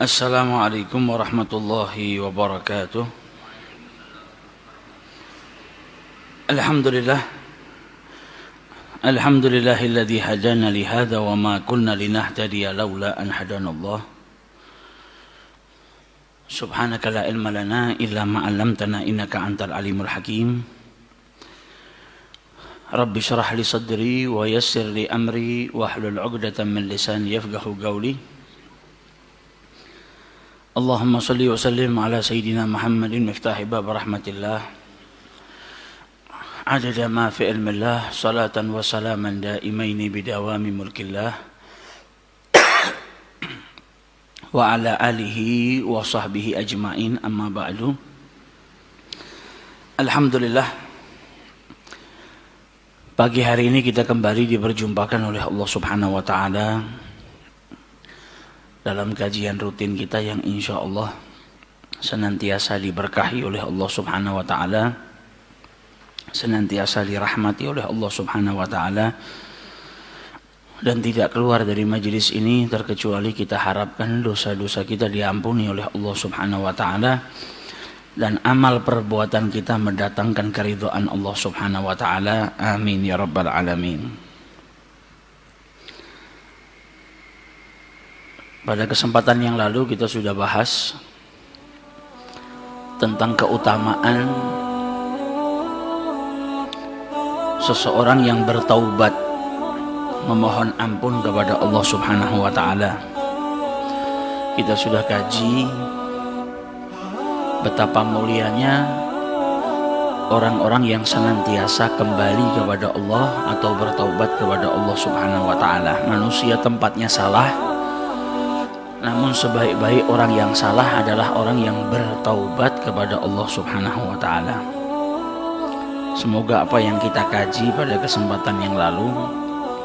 Assalamualaikum warahmatullahi wabarakatuh. Alhamdulillah. Alhamdulillahilladzi hadana li hadza wa ma kunna linahtadiya laula an hadanallah. Subhanaka la ilma lana illa ma 'allamtana innaka antal alimul hakim. Rabbi shrah li sadri wa yassir li amri wahlul 'uqdatam min lisani yafqahu qawli. Allahumma salli wa sallim ala sayyidina Muhammadin miftahi bab rahmatillah adada ma fi ilmillah salatan wa salaman daimaini bidawami mulkillah wa ala alihi wa sahbihi ajma'in amma ba'du. Alhamdulillah, pagi hari ini kita kembali diperjumpakan oleh Allah Subhanahu wa ta'ala dalam kajian rutin kita yang insya Allah senantiasa diberkahi oleh Allah Subhanahu wa ta'ala, senantiasa dirahmati oleh Allah Subhanahu wa ta'ala, dan tidak keluar dari majelis ini terkecuali kita harapkan dosa-dosa kita diampuni oleh Allah Subhanahu wa ta'ala dan amal perbuatan kita mendatangkan keridhaan Allah Subhanahu wa ta'ala. Amin ya rabbal alamin. Pada kesempatan yang lalu kita sudah bahas tentang keutamaan seseorang yang bertaubat, memohon ampun kepada Allah Subhanahu wa ta'ala. Kita sudah kaji betapa mulianya orang-orang yang senantiasa kembali kepada Allah atau bertaubat kepada Allah Subhanahu wa ta'ala. Manusia tempatnya salah, namun sebaik-baik orang yang salah adalah orang yang bertaubat kepada Allah Subhanahu wa ta'ala. Semoga apa yang kita kaji pada kesempatan yang lalu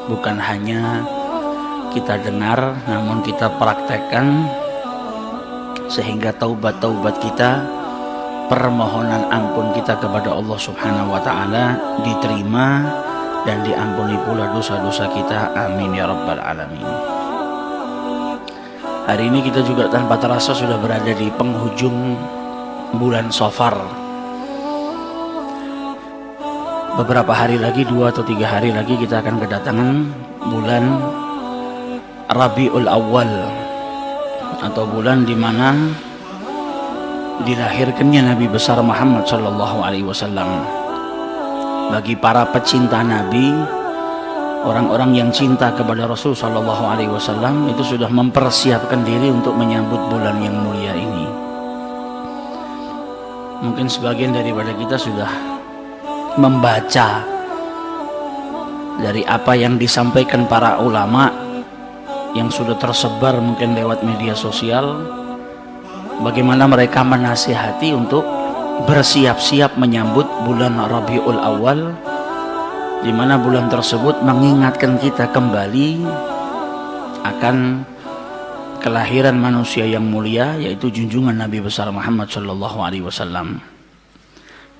bukan hanya kita dengar, namun kita praktekkan sehingga taubat-taubat kita, permohonan ampun kita kepada Allah Subhanahu wa ta'ala diterima dan diampuni pula dosa-dosa kita. Amin ya rabbal alamin. Hari ini kita juga tanpa terasa sudah berada di penghujung bulan Safar. Beberapa hari lagi, 2 atau 3 hari lagi kita akan kedatangan bulan Rabiul Awal, atau bulan di mana dilahirkannya Nabi besar Muhammad sallallahu alaihi wasallam. Bagi para pecinta Nabi, orang-orang yang cinta kepada Rasul sallallahu alaihi wasallam itu sudah mempersiapkan diri untuk menyambut bulan yang mulia ini. Mungkin sebagian daripada kita sudah membaca dari apa yang disampaikan para ulama yang sudah tersebar mungkin lewat media sosial, bagaimana mereka menasihati untuk bersiap-siap menyambut bulan Rabiul Awal, di mana bulan tersebut mengingatkan kita kembali akan kelahiran manusia yang mulia, yaitu junjungan Nabi besar Muhammad sallallahu alaihi wasallam.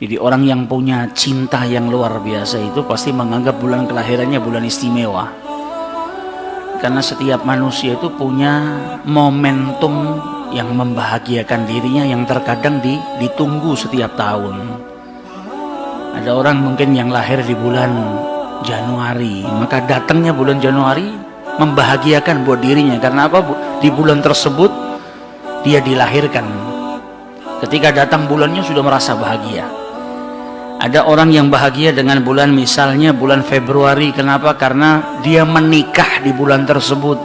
Jadi orang yang punya cinta yang luar biasa itu pasti menganggap bulan kelahirannya bulan istimewa. Karena setiap manusia itu punya momentum yang membahagiakan dirinya yang terkadang ditunggu setiap tahun. Ada orang mungkin yang lahir di bulan Januari, maka datangnya bulan Januari membahagiakan buat dirinya. Karena apa? Di bulan tersebut dia dilahirkan. Ketika datang bulannya sudah merasa bahagia. Ada orang yang bahagia dengan bulan, misalnya bulan Februari. Kenapa? Karena dia menikah di bulan tersebut.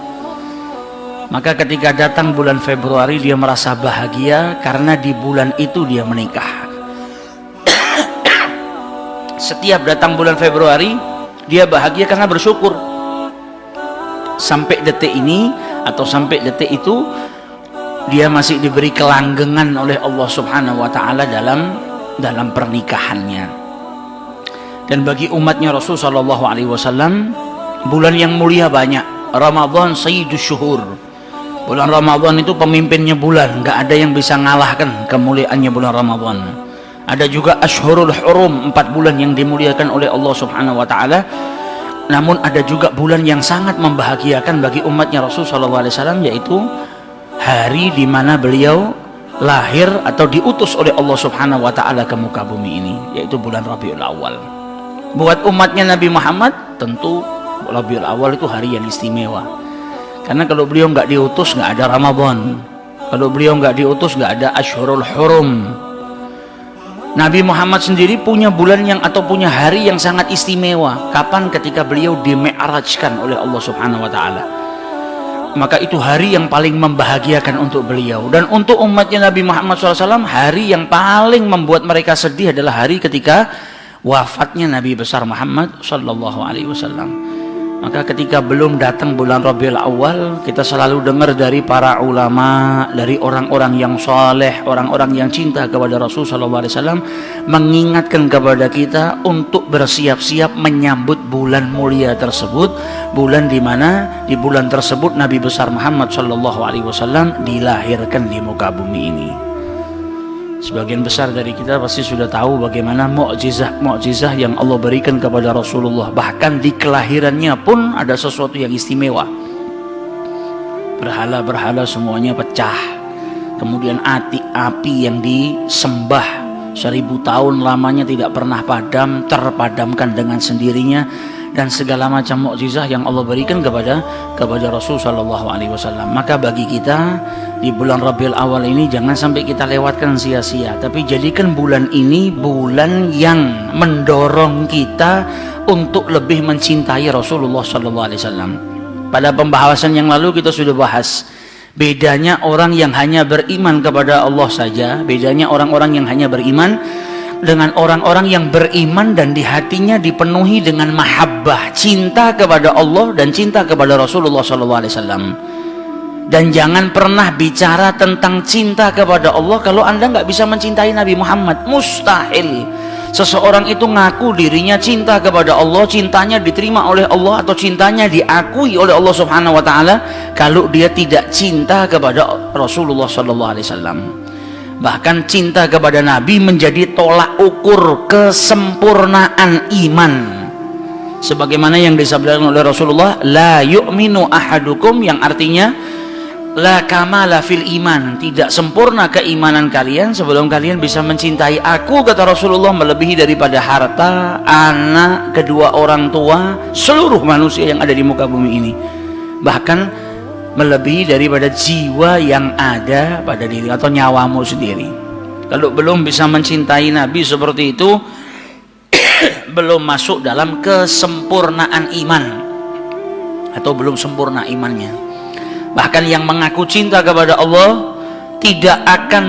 Maka ketika datang bulan Februari dia merasa bahagia karena di bulan itu dia menikah. Setiap datang bulan Februari dia bahagia karena bersyukur. Sampai detik ini atau sampai detik itu dia masih diberi kelanggengan oleh Allah Subhanahu wa ta'ala dalam pernikahannya. Dan bagi umatnya Rasul sallallahu alaihi wasallam, bulan yang mulia banyak. Ramadan sayyidus syuhur. Bulan Ramadan itu pemimpinnya bulan, nggak ada yang bisa ngalahkan kemuliaannya bulan Ramadan. Ada juga Ashhurul Hurum, 4 bulan yang dimuliakan oleh Allah Subhanahu wa ta'ala. Namun ada juga bulan yang sangat membahagiakan bagi umatnya Rasul sallallahu alaihi wasallam, yaitu hari di mana beliau lahir atau diutus oleh Allah Subhanahu wa taala ke muka bumi ini, yaitu bulan Rabiul Awal. Buat umatnya Nabi Muhammad tentu Rabiul Awal itu hari yang istimewa, karena kalau beliau nggak diutus nggak ada Ramadan, kalau beliau nggak diutus nggak ada Ashhurul Hurum. Nabi Muhammad sendiri punya bulan yang atau punya hari yang sangat istimewa. Kapan? Ketika beliau di-mi'rajkan oleh Allah Subhanahu wa taala. Maka itu hari yang paling membahagiakan untuk beliau. Dan untuk umatnya Nabi Muhammad SAW, hari yang paling membuat mereka sedih adalah hari ketika wafatnya Nabi besar Muhammad SAW. Maka ketika belum datang bulan Rabiul Awal, kita selalu dengar dari para ulama, dari orang-orang yang saleh, orang-orang yang cinta kepada Rasul SAW, mengingatkan kepada kita untuk bersiap-siap menyambut bulan mulia tersebut, bulan di mana di bulan tersebut Nabi besar Muhammad SAW dilahirkan di muka bumi ini. Sebagian besar dari kita pasti sudah tahu bagaimana mukjizah yang Allah berikan kepada Rasulullah. Bahkan di kelahirannya pun ada sesuatu yang istimewa. Berhala-berhala semuanya pecah. Kemudian api yang disembah 1000 tahun lamanya tidak pernah padam, terpadamkan dengan sendirinya. Dan segala macam mukjizah yang Allah berikan kepada Rasul Shallallahu Alaihi Wasallam. Maka bagi kita di bulan Rabiul Awal ini jangan sampai kita lewatkan sia-sia, tapi jadikan bulan ini bulan yang mendorong kita untuk lebih mencintai Rasulullah Shallallahu Alaihi Wasallam. Pada pembahasan yang lalu kita sudah bahas bedanya orang yang hanya beriman kepada Allah saja, bedanya orang-orang yang hanya beriman dengan orang-orang yang beriman dan di hatinya dipenuhi dengan mahabbah, cinta kepada Allah dan cinta kepada Rasulullah SAW. Dan jangan pernah bicara tentang cinta kepada Allah kalau Anda nggak bisa mencintai Nabi Muhammad. Mustahil seseorang itu ngaku dirinya cinta kepada Allah, cintanya diterima oleh Allah atau cintanya diakui oleh Allah Subhanahu wa taala kalau dia tidak cinta kepada Rasulullah SAW. Bahkan cinta kepada Nabi menjadi tolak ukur kesempurnaan iman. Sebagaimana yang disabdakan oleh Rasulullah, la yu'minu ahadukum, yang artinya la kamala fil iman, tidak sempurna keimanan kalian sebelum kalian bisa mencintai aku, kata Rasulullah, melebihi daripada harta, anak, kedua orang tua, seluruh manusia yang ada di muka bumi ini. Bahkan melebihi daripada jiwa yang ada pada diri atau nyawamu sendiri. Kalau belum bisa mencintai Nabi seperti itu, belum masuk dalam kesempurnaan iman atau belum sempurna imannya. Bahkan yang mengaku cinta kepada Allah tidak akan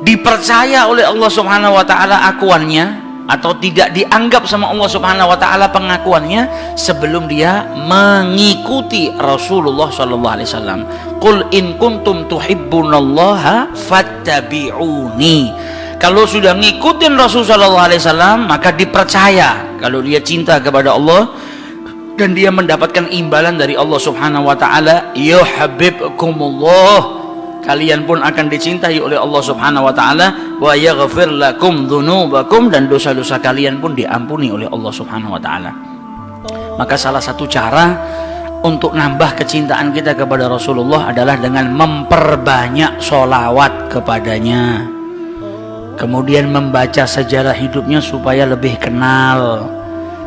dipercaya oleh Allah Subhanahu wa taala akuannya, atau tidak dianggap sama Allah Subhanahu wa taala pengakuannya sebelum dia mengikuti Rasulullah sallallahu alaihi wasallam. Qul in kuntum tuhibbunallaha fattabi'uni. Kalau sudah ngikutin Rasul sallallahu alaihi wasallam, maka dipercaya kalau dia cinta kepada Allah dan dia mendapatkan imbalan dari Allah Subhanahu wa taala, yuhibbukumullah, kalian pun akan dicintai oleh Allah Subhanahu wa taala, wa yaghfir lakum dzunubakum, dan dosa-dosa kalian pun diampuni oleh Allah Subhanahu wa taala. Maka salah satu cara untuk nambah kecintaan kita kepada Rasulullah adalah dengan memperbanyak sholawat kepadanya, kemudian membaca sejarah hidupnya supaya lebih kenal.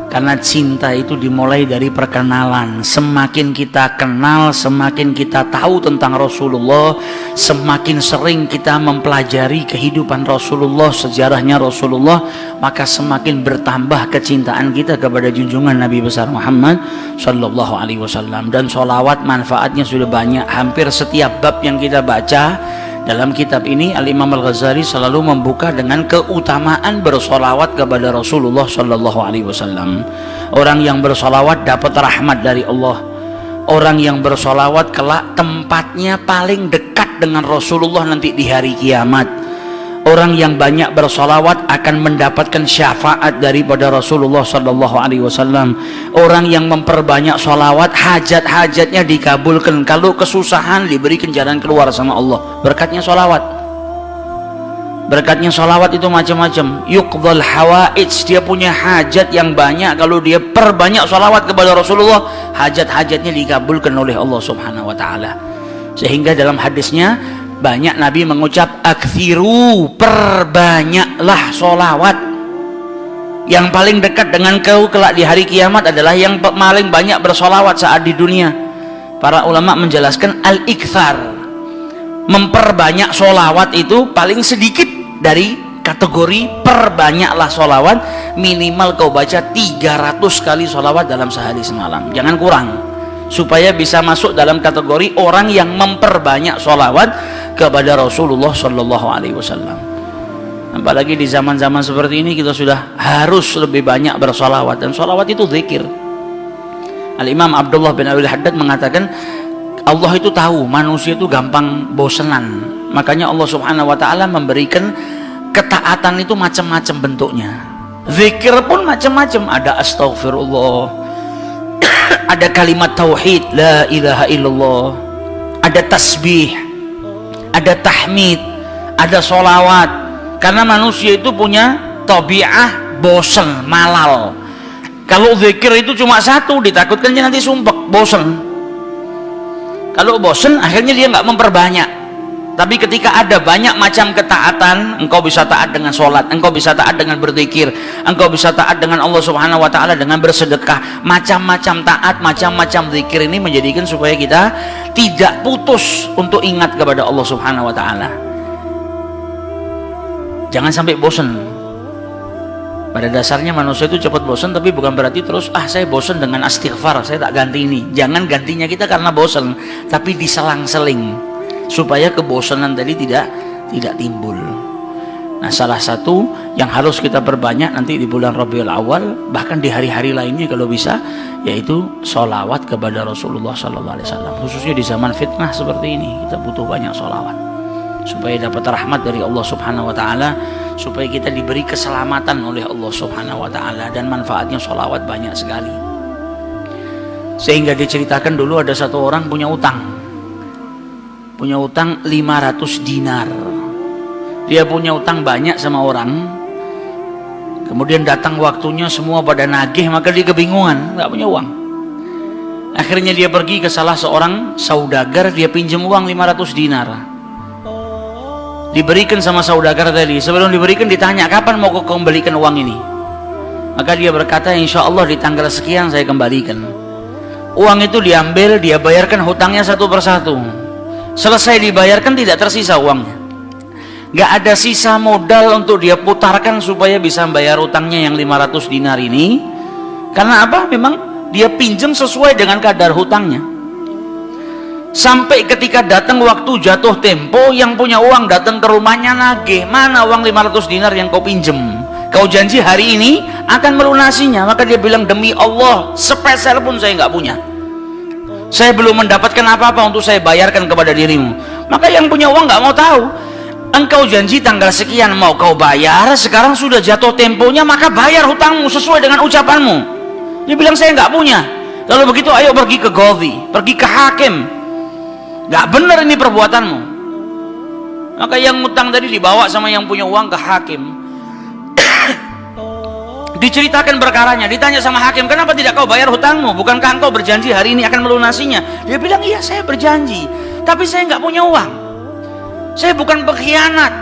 Karena cinta itu dimulai dari perkenalan. Semakin kita kenal, semakin kita tahu tentang Rasulullah, semakin sering kita mempelajari kehidupan Rasulullah, sejarahnya Rasulullah, maka semakin bertambah kecintaan kita kepada junjungan Nabi besar Muhammad Sallallahu Alaihi Wasallam. Dan sholawat manfaatnya sudah banyak. Hampir setiap bab yang kita baca dalam kitab ini, Al-Imam Al-Ghazali selalu membuka dengan keutamaan bersolawat kepada Rasulullah Sallallahu Alaihi Wasallam. Orang yang bersolawat dapat rahmat dari Allah. Orang yang bersolawat kelak tempatnya paling dekat dengan Rasulullah nanti di hari kiamat. Orang yang banyak bersolawat akan mendapatkan syafaat daripada Rasulullah Sallallahu Alaihi Wasallam. Orang yang memperbanyak solawat, hajat-hajatnya dikabulkan. Kalau kesusahan, diberikan jalan keluar sama Allah. Berkatnya solawat. Berkatnya solawat itu macam-macam. Yuqdhal hawaij, dia punya hajat yang banyak. Kalau dia perbanyak solawat kepada Rasulullah, hajat-hajatnya dikabulkan oleh Allah Subhanahu Wa Taala. Sehingga dalam hadisnya banyak Nabi mengucap aktsiru, perbanyaklah sholawat. Yang paling dekat dengan kau kelak di hari kiamat adalah yang paling banyak bersolawat saat di dunia. Para ulama menjelaskan al-iktsar, memperbanyak sholawat itu paling sedikit dari kategori perbanyaklah sholawat. Minimal kau baca 300 kali sholawat dalam sehari semalam, jangan kurang, supaya bisa masuk dalam kategori orang yang memperbanyak sholawat kepada Rasulullah Shallallahu Alaihi Wasallam. Apalagi di zaman-zaman seperti ini kita sudah harus lebih banyak bersolawat, dan solawat itu zikir. Al-Imam Abdullah bin Abil Haddad mengatakan Allah itu tahu manusia itu gampang bosenan, makanya Allah Subhanahu Wa Taala memberikan ketaatan itu macam-macam bentuknya. Zikir pun macam-macam, ada astaghfirullah, ada kalimat tauhid la ilaha illallah, ada tasbih, ada tahmid, ada solawat. Karena manusia itu punya tabiah bosen, malal. Kalau zikir itu cuma satu, ditakutkan dia nanti sumpek, bosen. Kalau bosen akhirnya dia nggak memperbanyak. Tapi ketika ada banyak macam ketaatan, engkau bisa taat dengan sholat, engkau bisa taat dengan berzikir, engkau bisa taat dengan Allah Subhanahu Wa Taala dengan bersedekah. Macam-macam taat, macam-macam zikir ini menjadikan supaya kita tidak putus untuk ingat kepada Allah Subhanahu Wa Taala. Jangan sampai bosan. Pada dasarnya manusia itu cepat bosan, tapi bukan berarti terus saya bosan dengan istighfar, saya tak ganti ini. Jangan gantinya kita karena bosan, tapi diselang-seling supaya kebosanan tadi tidak timbul. Nah, salah satu yang harus kita perbanyak nanti di bulan Rabiul Awal, bahkan di hari-hari lainnya kalau bisa, yaitu sholawat kepada Rasulullah Sallallahu Alaihi Wasallam. Khususnya di zaman fitnah seperti ini, kita butuh banyak sholawat supaya dapat rahmat dari Allah Subhanahu Wa Taala, supaya kita diberi keselamatan oleh Allah Subhanahu Wa Taala, dan manfaatnya sholawat banyak sekali. Sehingga diceritakan dulu ada satu orang punya utang 500 dinar. Dia punya utang banyak sama orang, kemudian datang waktunya semua pada nagih, maka dia kebingungan, nggak punya uang. Akhirnya dia pergi ke salah seorang saudagar, dia pinjam uang 500 dinar. Diberikan sama saudagar tadi. Sebelum diberikan ditanya, kapan mau kau kembalikan uang ini? Maka dia berkata, insya Allah di tanggal sekian saya kembalikan. Uang itu diambil, dia bayarkan hutangnya satu persatu. Selesai dibayarkan tidak tersisa uangnya, nggak ada sisa modal untuk dia putarkan supaya bisa bayar utangnya yang 500 dinar ini. Karena apa? Memang dia pinjam sesuai dengan kadar hutangnya. Sampai ketika datang waktu jatuh tempo, yang punya uang datang ke rumahnya nagih, mana uang 500 dinar yang kau pinjam? Kau janji hari ini akan melunasinya. Maka dia bilang, demi Allah sepeser pun saya nggak punya. Saya belum mendapatkan apa-apa untuk saya bayarkan kepada dirimu. Maka yang punya uang nggak mau tahu. Engkau janji tanggal sekian mau kau bayar, sekarang sudah jatuh temponya, maka bayar hutangmu sesuai dengan ucapanmu. Dia bilang, saya nggak punya. Kalau begitu ayo pergi ke Qadhi, pergi ke hakim. Nggak benar ini perbuatanmu. Maka yang utang tadi dibawa sama yang punya uang ke hakim. Diceritakan perkaranya, ditanya sama hakim, kenapa tidak kau bayar hutangmu? Bukankah engkau berjanji hari ini akan melunasinya? Dia bilang, iya saya berjanji, tapi saya nggak punya uang. Saya bukan pengkhianat,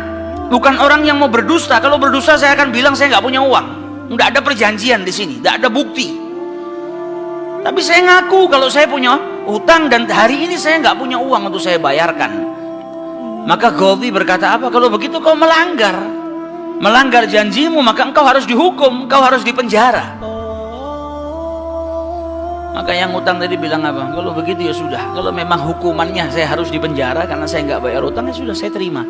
bukan orang yang mau berdusta. Kalau berdusta saya akan bilang saya nggak punya uang. Nggak ada perjanjian di sini, nggak ada bukti. Tapi saya ngaku kalau saya punya hutang dan hari ini saya nggak punya uang untuk saya bayarkan. Maka Qadhi berkata, apa? Kalau begitu kau melanggar janjimu, maka engkau harus dihukum, engkau harus dipenjara. Maka yang utang tadi bilang apa? Kalau begitu ya sudah, kalau memang hukumannya saya harus dipenjara karena saya nggak bayar utang, ya sudah saya terima.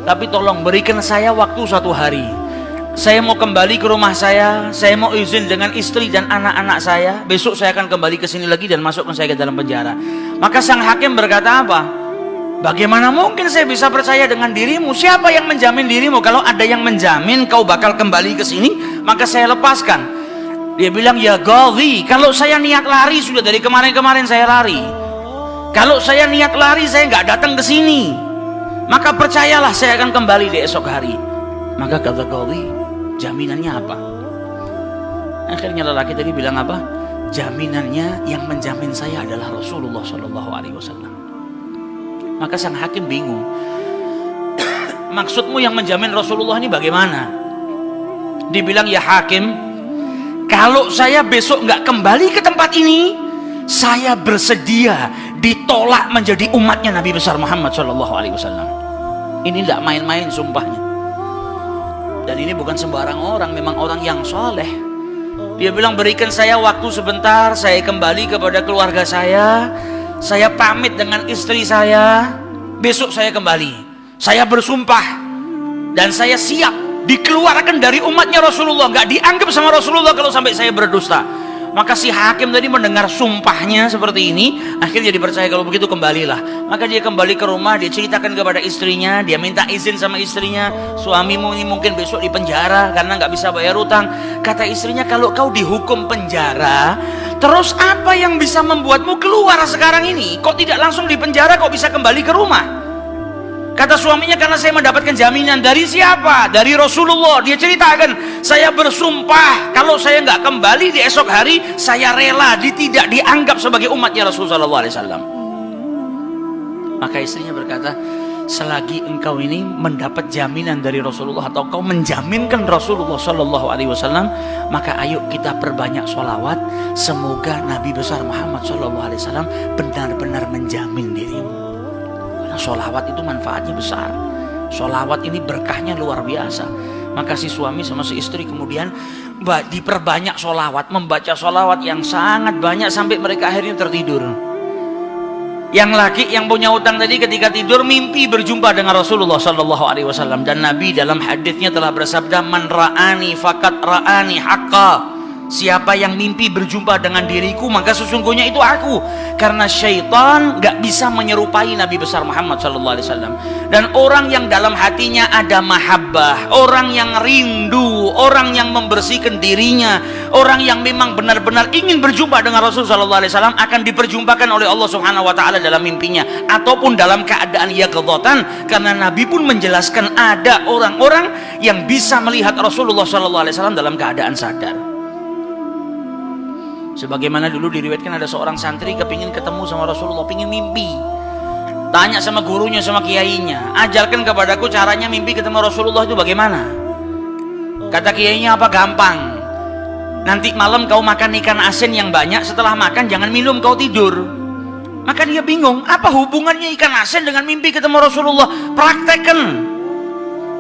Tapi tolong berikan saya waktu 1 hari. Saya mau kembali ke rumah saya mau izin dengan istri dan anak-anak saya. Besok saya akan kembali ke sini lagi dan masukkan saya ke dalam penjara. Maka sang hakim berkata apa? Bagaimana mungkin saya bisa percaya dengan dirimu? Siapa yang menjamin dirimu? Kalau ada yang menjamin kau bakal kembali ke sini, maka saya lepaskan. Dia bilang, ya Qadhi, kalau saya niat lari sudah dari kemarin-kemarin saya lari. Kalau saya niat lari saya nggak datang ke sini, maka percayalah saya akan kembali di esok hari. Maka kata Qadhi, jaminannya apa? Akhirnya lelaki tadi bilang apa? Jaminannya yang menjamin saya adalah Rasulullah Shallallahu Alaihi Wasallam. Maka sang hakim bingung. Maksudmu yang menjamin Rasulullah ini bagaimana? Dibilang, ya hakim, kalau saya besok nggak kembali ke tempat ini, saya bersedia ditolak menjadi umatnya Nabi besar Muhammad SAW. Ini tidak main-main sumpahnya. Dan ini bukan sembarang orang, memang orang yang soleh. Dia bilang, berikan saya waktu sebentar, saya kembali kepada keluarga saya pamit dengan istri saya, besok saya kembali. Saya bersumpah dan saya siap dikeluarkan dari umatnya Rasulullah, nggak dianggap sama Rasulullah kalau sampai saya berdusta. Maka si hakim tadi mendengar sumpahnya seperti ini, akhirnya dia percaya, kalau begitu kembalilah. Maka dia kembali ke rumah, dia ceritakan kepada istrinya, dia minta izin sama istrinya, suamimu ini mungkin besok di penjara karena nggak bisa bayar utang. Kata istrinya, kalau kau dihukum penjara, terus apa yang bisa membuatmu keluar sekarang ini? Kok tidak langsung di penjara, kok bisa kembali ke rumah? Kata suaminya, karena saya mendapatkan jaminan. Dari siapa? Dari Rasulullah. Dia ceritakan, saya bersumpah kalau saya nggak kembali di esok hari, saya rela tidak dianggap sebagai umatnya Rasulullah SAW. Maka istrinya berkata, selagi engkau ini mendapat jaminan dari Rasulullah, atau kau menjaminkan Rasulullah SAW, maka ayo kita perbanyak sholawat, semoga Nabi besar Muhammad SAW benar-benar menjamin dirimu. Sholawat itu manfaatnya besar. Sholawat ini berkahnya luar biasa. Maka si suami sama si istri kemudian diperbanyak sholawat, membaca sholawat yang sangat banyak sampai mereka akhirnya tertidur. Yang laki yang punya utang tadi ketika tidur mimpi berjumpa dengan Rasulullah SAW, dan Nabi dalam hadisnya telah bersabda, man ra'ani fakat ra'ani haqqa. Siapa yang mimpi berjumpa dengan diriku, maka sesungguhnya itu aku. Karena syaitan gak bisa menyerupai Nabi besar Muhammad SAW. Dan orang yang dalam hatinya ada mahabbah, orang yang rindu, orang yang membersihkan dirinya, orang yang memang benar-benar ingin berjumpa dengan Rasulullah SAW, akan diperjumpakan oleh Allah Subhanahu Wa Taala dalam mimpinya ataupun dalam keadaan yaqdhatan. Karena Nabi pun menjelaskan ada orang-orang yang bisa melihat Rasulullah SAW dalam keadaan sadar. Sebagaimana dulu diriwayatkan ada seorang santri kepingin ketemu sama Rasulullah, pingin mimpi. Tanya sama gurunya, sama kiainya, ajarkan kepadaku caranya mimpi ketemu Rasulullah itu bagaimana. Kata kiainya, apa? Gampang. Nanti malam kau makan ikan asin yang banyak, setelah makan jangan minum, kau tidur. Maka dia bingung, apa hubungannya ikan asin dengan mimpi ketemu Rasulullah? Praktekkan.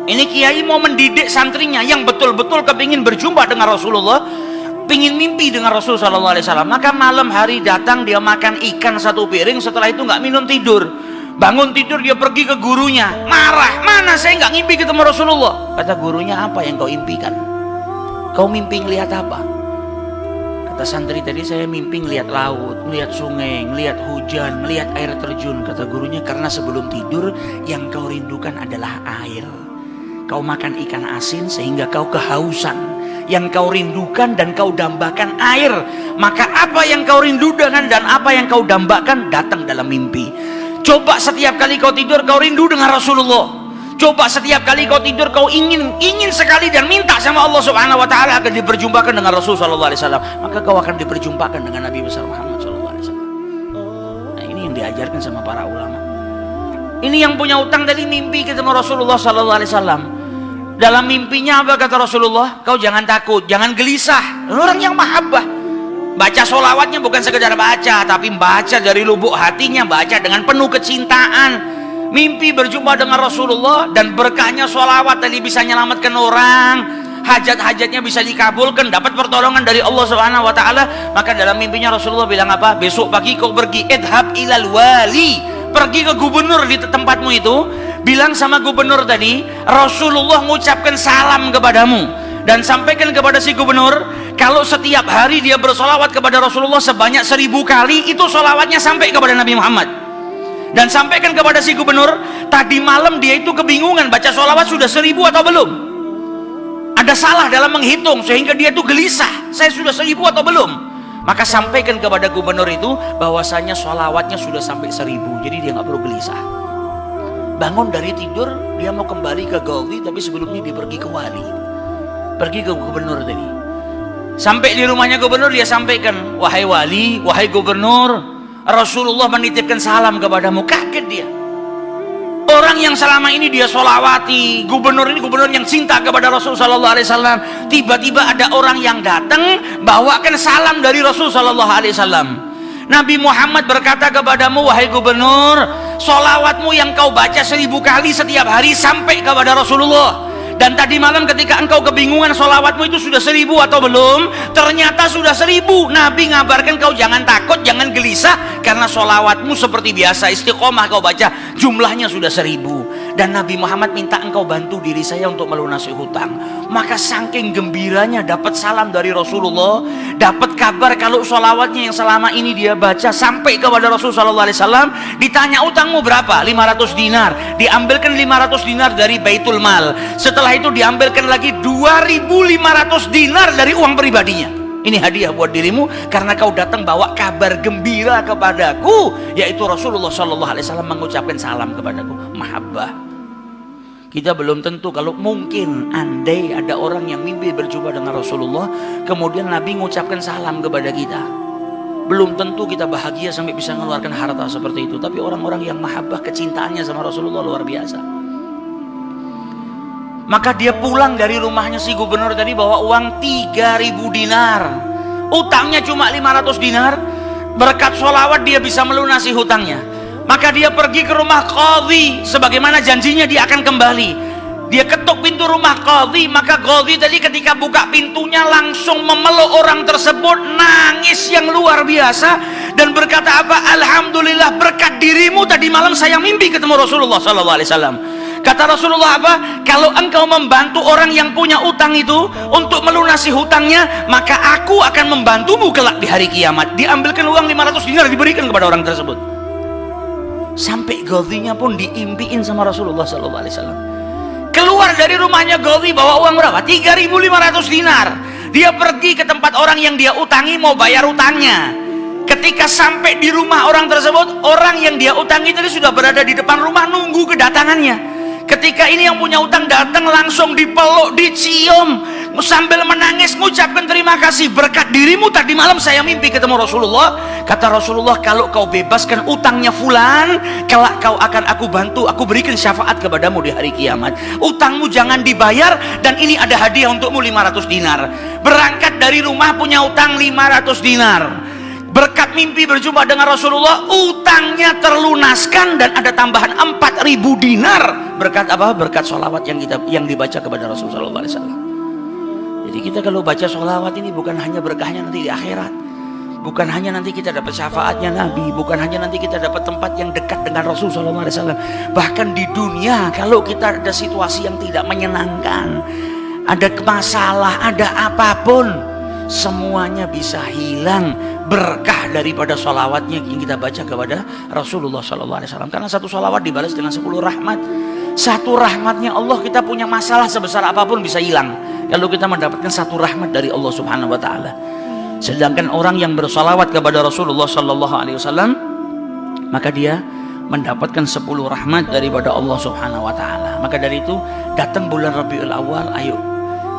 Ini kiai mau mendidik santrinya yang betul-betul kepingin berjumpa dengan Rasulullah, pingin mimpi dengan Rasul SAW. Maka malam hari datang, dia makan ikan satu piring, setelah itu nggak minum, tidur. Bangun tidur, dia pergi ke gurunya, marah, mana saya nggak ngimpi ketemu Rasulullah. Kata gurunya, apa yang kau impikan? Kau mimpi ngelihat apa? Kata santri tadi, saya mimpi ngelihat laut, ngelihat sungai, ngelihat hujan, ngelihat air terjun. Kata gurunya, karena sebelum tidur yang kau rindukan adalah air. Kau makan ikan asin sehingga kau kehausan. Yang kau rindukan dan kau dambakan air, maka apa yang kau rindukan dan apa yang kau dambakan datang dalam mimpi. Coba setiap kali kau tidur kau rindu dengan Rasulullah. Coba setiap kali kau tidur kau ingin sekali dan minta sama Allah Subhanahu Wa Taala akan diperjumpakan dengan Rasul Sallallahu Alaihi Wasallam, maka kau akan diperjumpakan dengan Nabi besar Muhammad Sallallahu Alaihi Wasallam. Nah, ini yang diajarkan sama para ulama. Ini yang punya utang tadi mimpi ketemu Rasulullah Sallallahu Alaihi Wasallam. Dalam mimpinya apa kata Rasulullah? Kau jangan takut, jangan gelisah. Orang yang mahabbah, baca sholawatnya bukan sekedar baca, tapi baca dari lubuk hatinya, baca dengan penuh kecintaan. Mimpi berjumpa dengan Rasulullah dan berkahnya sholawat tadi bisa menyelamatkan orang, hajat-hajatnya bisa dikabulkan, dapat pertolongan dari Allah Subhanahu Wa Taala. Maka dalam mimpinya Rasulullah bilang apa? Besok pagi kau pergi, idhab ilal wali, pergi ke gubernur di tempatmu itu. Bilang sama gubernur tadi, Rasulullah mengucapkan salam kepadamu, dan sampaikan kepada si gubernur, kalau setiap hari dia bersolawat kepada Rasulullah sebanyak 1000 kali, itu solawatnya sampai kepada Nabi Muhammad. Dan sampaikan kepada si gubernur, tadi malam dia itu kebingungan baca solawat sudah 1000 atau belum. Ada salah dalam menghitung sehingga dia itu gelisah, saya sudah 1000 atau belum. Maka sampaikan kepada gubernur itu bahwasanya solawatnya sudah sampai 1000, jadi dia nggak perlu gelisah. Bangun dari tidur, dia mau kembali ke Gaudi, tapi sebelumnya dia pergi ke wali, pergi ke gubernur tadi. Sampai di rumahnya gubernur, dia sampaikan, wahai wali, wahai gubernur, Rasulullah menitipkan salam kepadamu. Kaget dia. orang yang selama ini dia solawati, gubernur ini gubernur yang cinta kepada Rasul sallallahu alaihi wasallam, tiba-tiba ada orang yang datang bawakan salam dari Rasul sallallahu alaihi wasallam. Nabi Muhammad berkata kepadamu, wahai gubernur, solawatmu yang kau baca 1000 kali setiap hari sampai kepada Rasulullah. Dan tadi malam ketika engkau kebingungan solawatmu itu sudah 1000 atau belum, ternyata sudah 1000. Nabi ngabarkan kau jangan takut, jangan gelisah, karena solawatmu seperti biasa, istiqomah kau baca, jumlahnya sudah 1000. Dan Nabi Muhammad minta engkau bantu diri saya untuk melunasi hutang. Maka saking gembiranya dapat salam dari Rasulullah, dapat kabar kalau solawatnya yang selama ini dia baca sampai kepada Rasul sallallahu alaihi wasallam. Ditanya utangmu berapa? 500 dinar. Diambilkan 500 dinar dari Baitul Mal. Setelah itu diambilkan lagi 2.500 dinar dari uang pribadinya. Ini hadiah buat dirimu karena kau datang bawa kabar gembira kepadaku, yaitu Rasulullah sallallahu alaihi wasallam mengucapkan salam kepadaku. Mahabbah. Kita belum tentu, kalau mungkin andai ada orang yang mimpi berjumpa dengan Rasulullah kemudian Nabi mengucapkan salam kepada kita, belum tentu kita bahagia sampai bisa mengeluarkan harta seperti itu. Tapi orang-orang yang mahabbah, kecintaannya sama Rasulullah luar biasa. Maka dia pulang dari rumahnya si gubernur tadi bawa uang 3.000 dinar, utangnya cuma 500 dinar. Berkat sholawat dia bisa melunasi hutangnya. Maka dia pergi ke rumah qadhi, sebagaimana janjinya dia akan kembali. Dia ketuk pintu rumah qadhi, maka qadhi tadi ketika buka pintunya langsung memeluk orang tersebut, nangis yang luar biasa dan berkata apa? Alhamdulillah, berkat dirimu tadi malam saya mimpi ketemu Rasulullah sallallahu alaihi wasallam. Kata Rasulullah apa? Kalau engkau membantu orang yang punya utang itu untuk melunasi hutangnya, maka aku akan membantumu kelak di hari kiamat. Diambilkan uang 500 dinar diberikan kepada orang tersebut. Sampai Ghazinya pun diimpiin sama Rasulullah sallallahu alaihi wasallam. Keluar dari rumahnya Ghazi bawa uang berapa? 3.500 dinar. Dia pergi ke tempat orang yang dia utangi mau bayar utangnya. Ketika sampai di rumah orang tersebut, orang yang dia utangi tadi sudah berada di depan rumah nunggu kedatangannya. Ketika ini yang punya utang datang, langsung dipeluk, dicium, sambil menangis mengucapkan terima kasih, berkat dirimu tadi malam saya mimpi ketemu Rasulullah. Kata Rasulullah, kalau kau bebaskan utangnya fulan, kelak kau akan aku bantu, aku berikan syafaat kepadamu di hari kiamat. Utangmu jangan dibayar, dan ini ada hadiah untukmu 500 dinar. Berangkat dari rumah punya utang 500 dinar. Berkat mimpi berjumpa dengan Rasulullah, utangnya terlunaskan dan ada tambahan 4.000 dinar. Berkat apa? Berkat sholawat yang dibaca kepada Rasulullah sallallahu alaihi wasallam. Jadi kita kalau baca sholawat ini bukan hanya berkahnya nanti di akhirat, bukan hanya nanti kita dapat syafaatnya Nabi, bukan hanya nanti kita dapat tempat yang dekat dengan Rasulullah sallallahu alaihi wasallam. Bahkan di dunia kalau kita ada situasi yang tidak menyenangkan, ada masalah, ada apapun, semuanya bisa hilang berkah daripada sholawatnya yang kita baca kepada Rasulullah sallallahu alaihi wasallam. Karena satu sholawat dibalas dengan 10 rahmat. Satu rahmatnya Allah, kita punya masalah sebesar apapun bisa hilang kalau kita mendapatkan satu rahmat dari Allah subhanahu wa ta'ala. Sedangkan orang yang bersalawat kepada Rasulullah sallallahu alaihi wasallam, maka dia mendapatkan 10 rahmat daripada Allah subhanahu wa ta'ala. Maka dari itu datang bulan Rabiul Awal, ayo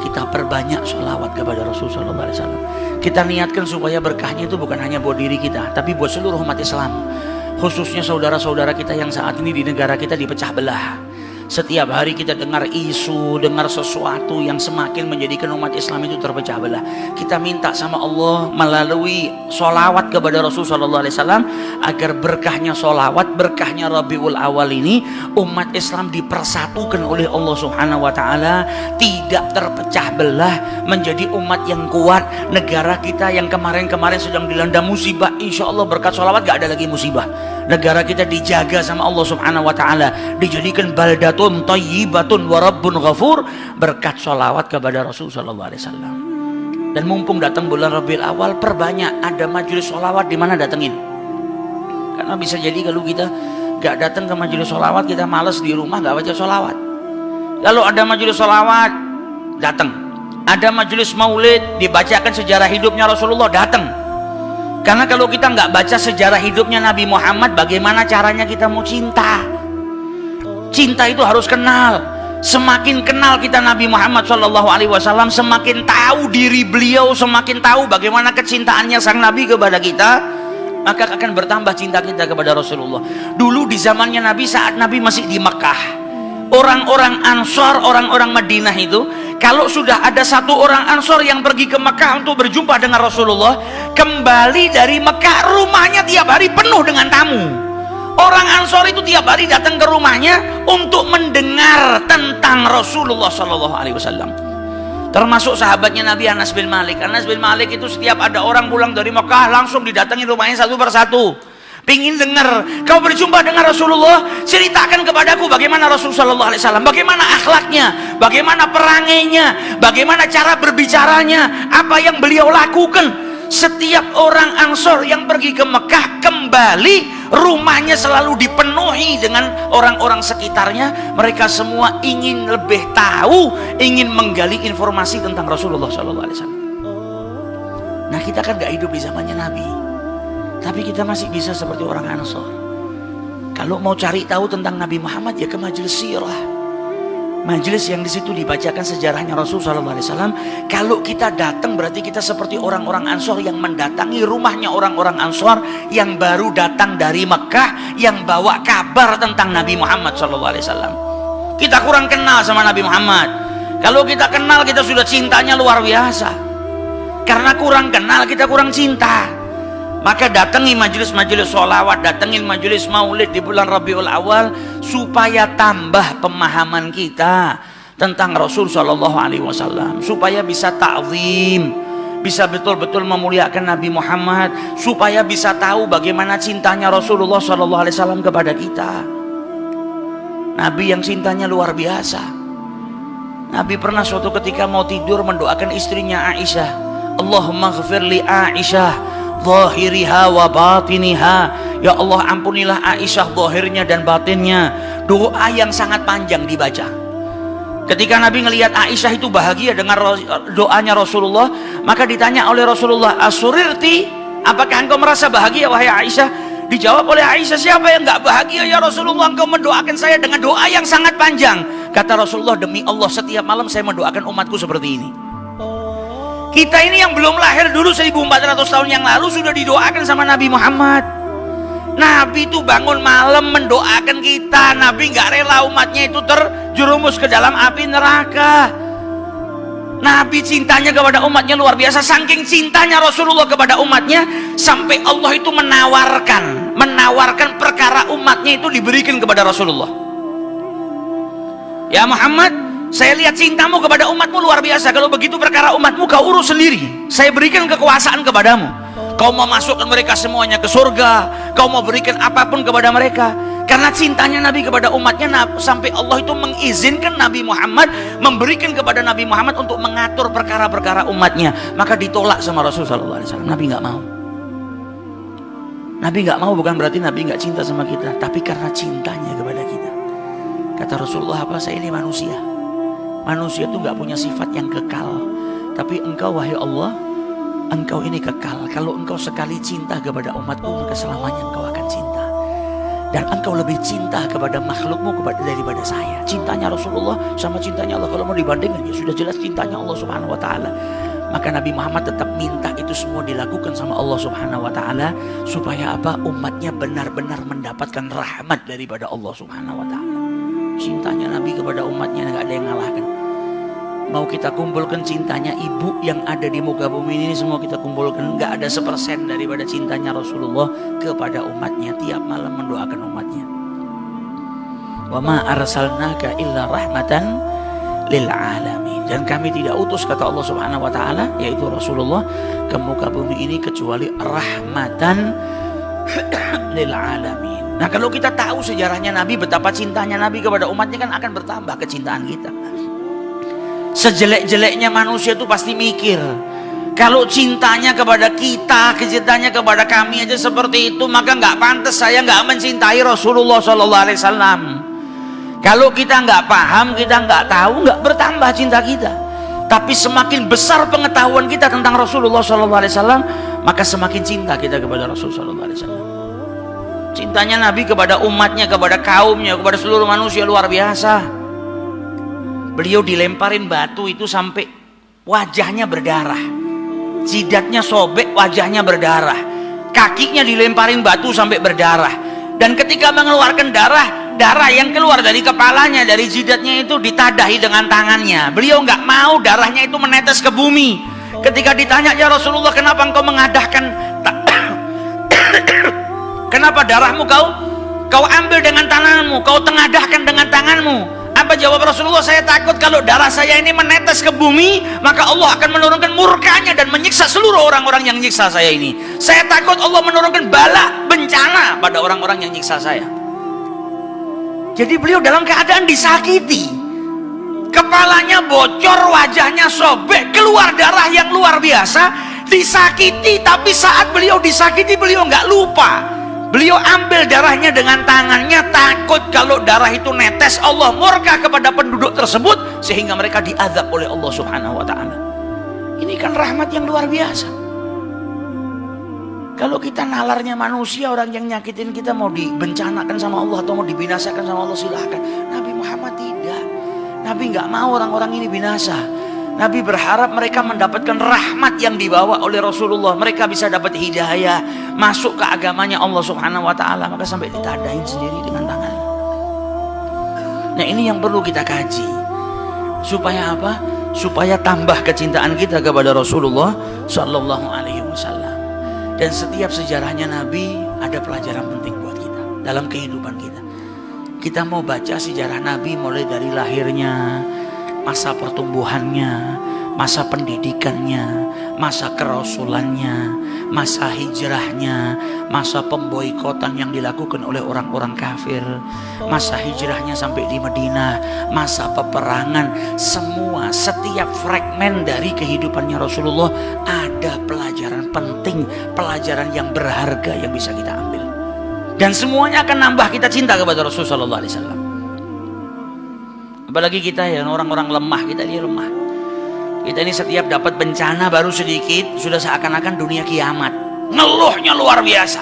kita perbanyak sholawat kepada Rasulullah sallallahu alaihi wasallam. Kita niatkan supaya berkahnya itu bukan hanya buat diri kita, tapi buat seluruh umat Islam, khususnya saudara-saudara kita yang saat ini di negara kita dipecah belah. Setiap hari kita dengar isu, dengar sesuatu yang semakin menjadikan umat Islam itu terpecah belah. Kita minta sama Allah melalui sholawat kepada Rasul sallallahu alaihi wasallam agar berkahnya sholawat, berkahnya Rabiul Awal ini, umat Islam dipersatukan oleh Allah subhanahu wa ta'ala, tidak terpecah belah, menjadi umat yang kuat. Negara kita yang kemarin-kemarin sedang dilanda musibah, insya Allah berkat sholawat gak ada lagi musibah. Negara kita dijaga sama Allah subhanahu wa ta'ala, dijadikan baldatun tayyibatun wa rabbun ghafur, berkat sholawat kepada Rasul sallallahu alaihi wasallam. Dan mumpung datang bulan Rabiul Awal, perbanyak ada majelis sholawat, di mana datengin. Karena bisa jadi kalau kita gak datang ke majelis sholawat, kita malas di rumah gak baca sholawat. Kalau ada majelis sholawat, datang. Ada majelis maulid, dibacakan sejarah hidupnya Rasulullah, datang. Karena kalau kita nggak baca sejarah hidupnya Nabi Muhammad, bagaimana caranya kita mau cinta? Cinta itu harus kenal. Semakin kenal kita Nabi Muhammad SAW, semakin tahu diri beliau, semakin tahu bagaimana kecintaannya sang Nabi kepada kita, maka akan bertambah cinta kita kepada Rasulullah. Dulu di zamannya Nabi, saat Nabi masih di Mekah, orang-orang Ansor, orang-orang Madinah itu, kalau sudah ada satu orang Ansor yang pergi ke Mekah untuk berjumpa dengan Rasulullah, kembali dari Mekah rumahnya tiap hari penuh dengan tamu. Orang Ansor itu tiap hari datang ke rumahnya untuk mendengar tentang Rasulullah SAW. Termasuk sahabatnya Nabi, Anas bin Malik. Anas bin Malik itu setiap ada orang pulang dari Mekah langsung didatangi rumahnya satu persatu, pingin dengar, kau berjumpa dengan Rasulullah, ceritakan kepadaku bagaimana Rasulullah SAW, bagaimana akhlaknya, bagaimana perangainya, bagaimana cara berbicaranya, apa yang beliau lakukan. Setiap orang Ansor yang pergi ke Mekah kembali, rumahnya selalu dipenuhi dengan orang-orang sekitarnya. Mereka semua ingin lebih tahu, ingin menggali informasi tentang Rasulullah SAW. Nah, kita kan gak hidup di zamannya Nabi, tapi kita masih bisa seperti orang Ansor. Kalau mau cari tahu tentang Nabi Muhammad, ya ke majelis sirah, majelis yang di situ dibacakan sejarahnya Rasul SAW. Kalau kita datang berarti kita seperti orang-orang Ansor yang mendatangi rumahnya orang-orang Ansor yang baru datang dari Mekah, yang bawa kabar tentang Nabi Muhammad SAW. Kita kurang kenal sama Nabi Muhammad. Kalau kita kenal, kita sudah cintanya luar biasa. Karena kurang kenal, kita kurang cinta. Maka datangi majelis-majelis sholawat, datengin majelis maulid di bulan Rabiul Awal, supaya tambah pemahaman kita tentang Rasul Shallallahu Alaihi Wasallam, supaya bisa ta'zim, bisa betul-betul memuliakan Nabi Muhammad, supaya bisa tahu bagaimana cintanya Rasulullah Shallallahu Alaihi Wasallam kepada kita. Nabi yang cintanya luar biasa. Nabi pernah suatu ketika mau tidur mendoakan istrinya Aisyah, Allahumma ghfir li Aisyah zahiriha wa batiniha, ya Allah ampunilah Aisyah zahirnya dan batinnya. Doa yang sangat panjang dibaca. Ketika Nabi ngelihat Aisyah itu bahagia dengan doanya Rasulullah, maka ditanya oleh Rasulullah, asurirti, apakah engkau merasa bahagia wahai Aisyah? Dijawab oleh Aisyah, siapa yang gak bahagia ya Rasulullah, engkau mendoakan saya dengan doa yang sangat panjang. Kata Rasulullah, demi Allah setiap malam saya mendoakan umatku seperti ini. Kita ini yang belum lahir dulu 1400 tahun yang lalu sudah didoakan sama Nabi Muhammad. Nabi itu bangun malam mendoakan kita. Nabi gak rela umatnya itu terjerumus ke dalam api neraka. Nabi cintanya kepada umatnya luar biasa. Saking cintanya Rasulullah kepada umatnya, sampai Allah itu menawarkan perkara umatnya itu diberikan kepada Rasulullah. Ya Muhammad, saya lihat cintamu kepada umatmu luar biasa. Kalau begitu perkara umatmu kau urus sendiri. Saya berikan kekuasaan kepadamu. Kau mau masukkan mereka semuanya ke surga, kau mau berikan apapun kepada mereka. Karena cintanya Nabi kepada umatnya, sampai Allah itu mengizinkan Nabi Muhammad, memberikan kepada Nabi Muhammad untuk mengatur perkara-perkara umatnya. Maka ditolak sama Rasulullah SAW. Nabi nggak mau. Nabi nggak mau bukan berarti Nabi nggak cinta sama kita, tapi karena cintanya kepada kita. Kata Rasulullah apa? Saya ini manusia. Manusia itu nggak punya sifat yang kekal, tapi engkau wahai Allah, engkau ini kekal. Kalau engkau sekali cinta kepada umatku, maka selamanya engkau akan cinta. Dan engkau lebih cinta kepada makhlukmu daripada saya. Cintanya Rasulullah sama cintanya Allah, kalau mau dibandingkan ya sudah jelas cintanya Allah Subhanahu Wa Taala. Maka Nabi Muhammad tetap minta itu semua dilakukan sama Allah Subhanahu Wa Taala, supaya apa? Umatnya benar-benar mendapatkan rahmat daripada Allah Subhanahu Wa Taala. Cintanya Nabi kepada umatnya nggak ada yang ngalahkan. Mau kita kumpulkan cintanya ibu yang ada di muka bumi ini, semua kita kumpulkan, nggak ada 1% daripada cintanya Rasulullah kepada umatnya. Tiap malam mendoakan umatnya. Wa ma arsalnaka illa rahmatan lil alamin. Dan kami tidak utus, kata Allah Subhanahu Wa Taala, yaitu Rasulullah, ke muka bumi ini kecuali rahmatan lil alamin. Nah, kalau kita tahu sejarahnya Nabi, betapa cintanya Nabi kepada umatnya, kan akan bertambah kecintaan kita. Sejelek-jeleknya manusia itu pasti mikir, kalau cintanya kepada kita, cintanya kepada kami aja seperti itu, maka nggak pantas saya nggak mencintai Rasulullah SAW. Kalau kita nggak paham, kita nggak tahu, nggak bertambah cinta kita. Tapi semakin besar pengetahuan kita tentang Rasulullah SAW, maka semakin cinta kita kepada Rasulullah SAW. Cintanya Nabi kepada umatnya, kepada kaumnya, kepada seluruh manusia luar biasa. Beliau dilemparin batu itu sampai wajahnya berdarah, jidatnya sobek, wajahnya berdarah. kakinya dilemparin batu sampai berdarah, dan ketika mengeluarkan darah yang keluar dari kepalanya, dari jidatnya itu ditadahi dengan tangannya. Beliau nggak mau darahnya itu menetes ke bumi. Ketika ditanya, ya Rasulullah, kenapa engkau mengadahkan kenapa darahmu kau ambil dengan tanganmu, kau tengadahkan dengan tanganmu? Apa jawab Rasulullah? Saya takut kalau darah saya ini menetes ke bumi, maka Allah akan menurunkan murkanya dan menyiksa seluruh orang-orang yang nyiksa saya ini. Saya takut Allah menurunkan bala, bencana pada orang-orang yang nyiksa saya. Jadi beliau dalam keadaan disakiti, kepalanya bocor, wajahnya sobek, keluar darah yang luar biasa, disakiti. Tapi saat beliau disakiti, beliau nggak lupa. Beliau ambil darahnya dengan tangannya, takut kalau darah itu netes Allah murka kepada penduduk tersebut sehingga mereka diazab oleh Allah Subhanahu wa taala. Ini kan rahmat yang luar biasa. Kalau kita nalarnya manusia, orang yang nyakitin kita mau dibencanakan sama Allah atau mau dibinasakan sama Allah, silahkan. Nabi Muhammad tidak. Nabi nggak mau orang-orang ini binasa. Nabi berharap mereka mendapatkan rahmat yang dibawa oleh Rasulullah. Mereka bisa dapat hidayah, masuk ke agamanya Allah Subhanahu wa taala. Maka sampai ditadain sendiri dengan tangannya. Nah, ini yang perlu kita kaji. Supaya apa? Supaya tambah kecintaan kita kepada Rasulullah sallallahu alaihi wasallam. Dan setiap sejarahnya Nabi ada pelajaran penting buat kita dalam kehidupan kita. Kita mau baca sejarah Nabi mulai dari lahirnya, masa pertumbuhannya, masa pendidikannya, masa kerasulannya, masa hijrahnya, masa pemboikotan yang dilakukan oleh orang-orang kafir, masa hijrahnya sampai di Madinah, masa peperangan. Semua, setiap fragmen dari kehidupannya Rasulullah ada pelajaran penting, pelajaran yang berharga yang bisa kita ambil. Dan semuanya akan nambah kita cinta kepada Rasulullah sallallahu alaihi wasallam. Apalagi kita yang orang-orang lemah, kita ini lemah. Kita ini setiap dapat bencana baru sedikit sudah seakan-akan dunia kiamat. Ngeluhnya luar biasa.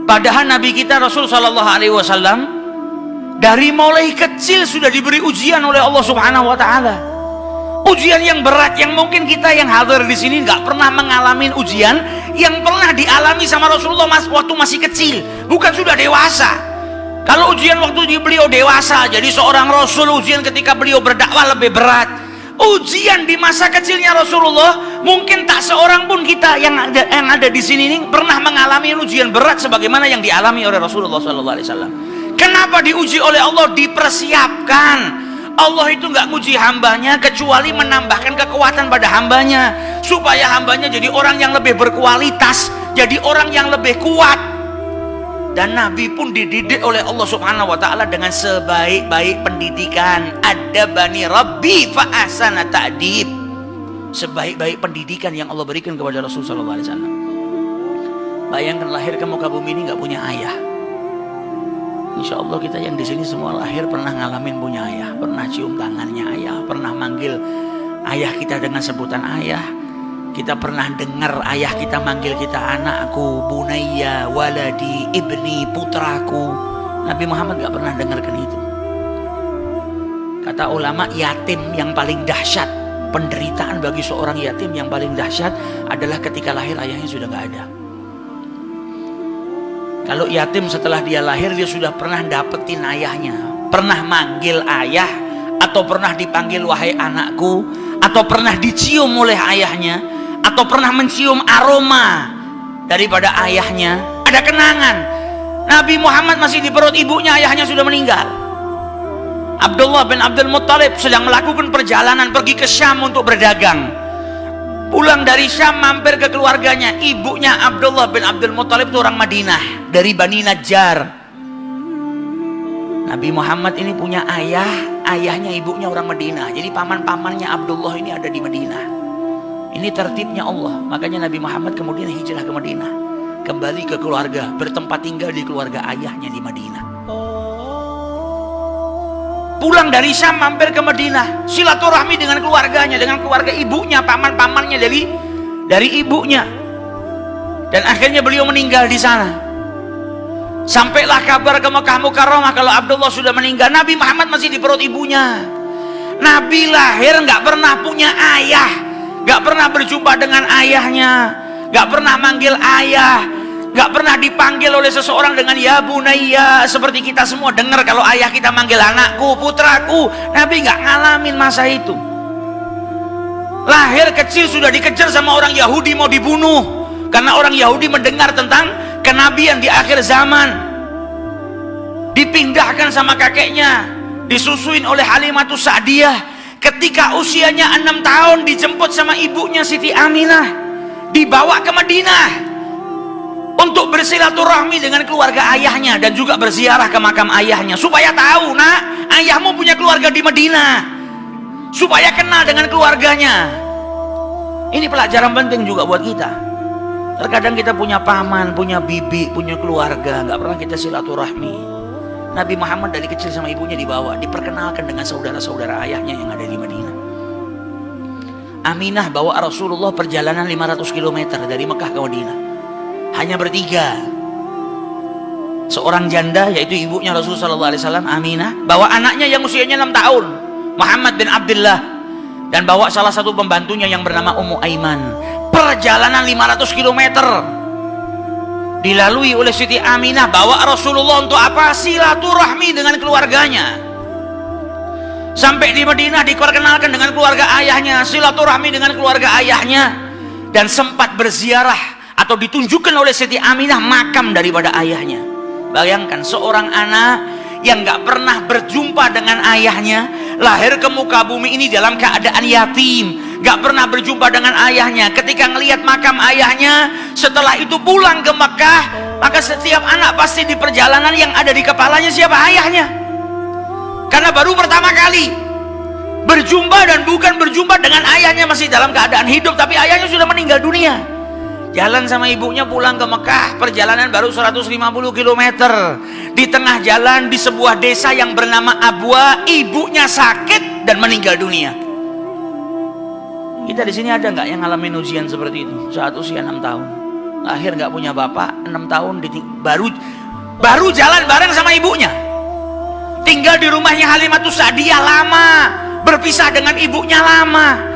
Padahal Nabi kita Rasul sallallahu alaihi wasallam dari mulai kecil sudah diberi ujian oleh Allah Subhanahu wa taala. Ujian yang berat yang mungkin kita yang hadir di sini nggak pernah mengalami ujian yang pernah dialami sama Rasulullah waktu masih kecil, bukan sudah dewasa. Kalau ujian waktu beliau dewasa jadi seorang Rasul, ujian ketika beliau berdakwah lebih berat. Ujian di masa kecilnya Rasulullah mungkin tak seorang pun kita yang ada di sini ini pernah mengalami ujian berat sebagaimana yang dialami oleh Rasulullah SAW. Kenapa diuji oleh Allah? Dipersiapkan. Allah itu nggak nguji hambanya kecuali menambahkan kekuatan pada hambanya supaya hambanya jadi orang yang lebih berkualitas, jadi orang yang lebih kuat. Dan Nabi pun dididik oleh Allah Subhanahu wa taala dengan sebaik-baik pendidikan. Adabani Rabbi fa ahsana ta'dib. Sebaik-baik pendidikan yang Allah berikan kepada Rasul sallallahu alaihi wasallam. Bayangkan lahir ke muka bumi ini nggak punya ayah. Insya Allah kita yang di sini semua lahir pernah ngalamin punya ayah, pernah cium tangannya ayah, pernah manggil ayah kita dengan sebutan ayah. Kita pernah dengar ayah kita manggil kita anakku, bunayya, waladi, ibni, putraku. Nabi Muhammad gak pernah dengarkan itu. Kata ulama, yatim yang paling dahsyat, penderitaan bagi seorang yatim yang paling dahsyat adalah ketika lahir ayahnya sudah gak ada. Kalau yatim setelah dia lahir dia sudah pernah dapetin ayahnya, pernah manggil ayah, atau pernah dipanggil wahai anakku, atau pernah dicium oleh ayahnya, atau pernah mencium aroma daripada ayahnya, ada kenangan. Nabi Muhammad masih di perut ibunya, ayahnya sudah meninggal. Abdullah bin Abdul Muttalib sedang melakukan perjalanan pergi ke Syam untuk berdagang. Pulang dari Syam mampir ke keluarganya. Ibunya Abdullah bin Abdul Muttalib itu orang Madinah, dari Bani Najjar. Nabi Muhammad ini punya ayah, ayahnya ibunya orang Madinah. Jadi paman-pamannya Abdullah ini ada di Madinah. Ini tertibnya Allah. Makanya Nabi Muhammad kemudian hijrah ke Madinah, kembali ke keluarga, bertempat tinggal di keluarga ayahnya di Madinah. Pulang dari Syam mampir ke Madinah, silaturahmi dengan keluarganya, dengan keluarga ibunya, paman-pamannya dari ibunya. Dan akhirnya beliau meninggal di sana. Sampailah kabar ke Mekah Mukarramah kalau Abdullah sudah meninggal. Nabi Muhammad masih di perut ibunya. Nabi lahir nggak pernah punya ayah, nggak pernah berjumpa dengan ayahnya. gak pernah manggil ayah, gak pernah dipanggil oleh seseorang dengan ya bunayya seperti kita semua dengar kalau ayah kita manggil anakku, putraku. Nabi gak ngalamin masa itu. Lahir kecil sudah dikejar sama orang Yahudi mau dibunuh karena orang Yahudi mendengar tentang kenabian di akhir zaman. Dipindahkan sama kakeknya, disusuin oleh Halimatus Sa'diyah. Ketika usianya 6 tahun dijemput sama ibunya Siti Aminah, dibawa ke Madinah untuk bersilaturahmi dengan keluarga ayahnya dan juga berziarah ke makam ayahnya supaya tahu, nak, ayahmu punya keluarga di Madinah, supaya kenal dengan keluarganya. Ini pelajaran penting juga buat kita. Terkadang kita punya paman, punya bibi, punya keluarga, nggak pernah kita silaturahmi. Nabi Muhammad dari kecil sama ibunya dibawa, diperkenalkan dengan saudara-saudara ayahnya yang ada di Madinah. Aminah bawa Rasulullah perjalanan 500 km dari Mekah ke Madinah, hanya bertiga. Seorang janda yaitu ibunya Rasulullah SAW, Aminah, bawa anaknya yang usianya 6 tahun, Muhammad bin Abdullah, dan bawa salah satu pembantunya yang bernama Ummu Aiman. Perjalanan 500 km dilalui oleh Siti Aminah, bawa Rasulullah untuk apa? Silaturahmi dengan keluarganya. Sampai di Madinah diperkenalkan dengan keluarga ayahnya, silaturahmi dengan keluarga ayahnya, dan sempat berziarah atau ditunjukkan oleh Siti Aminah makam daripada ayahnya. Bayangkan seorang anak yang gak pernah berjumpa dengan ayahnya, lahir ke muka bumi ini dalam keadaan yatim, gak pernah berjumpa dengan ayahnya. Ketika ngelihat makam ayahnya, setelah itu pulang ke Mekah, maka setiap anak pasti di perjalanan yang ada di kepalanya siapa? Ayahnya. Karena baru pertama kali berjumpa, dan bukan berjumpa dengan ayahnya masih dalam keadaan hidup, tapi ayahnya sudah meninggal dunia. Jalan sama ibunya pulang ke Mekah, perjalanan baru 150 km. Di tengah jalan di sebuah desa yang bernama Abwa, ibunya sakit dan meninggal dunia. Kita di sini ada nggak yang ngalamin ujian seperti itu saat usia 6 tahun? Lahir nggak punya bapak, 6 tahun baru jalan bareng sama ibunya. Tinggal di rumahnya Halimatus Sa'diyah lama, berpisah dengan ibunya lama.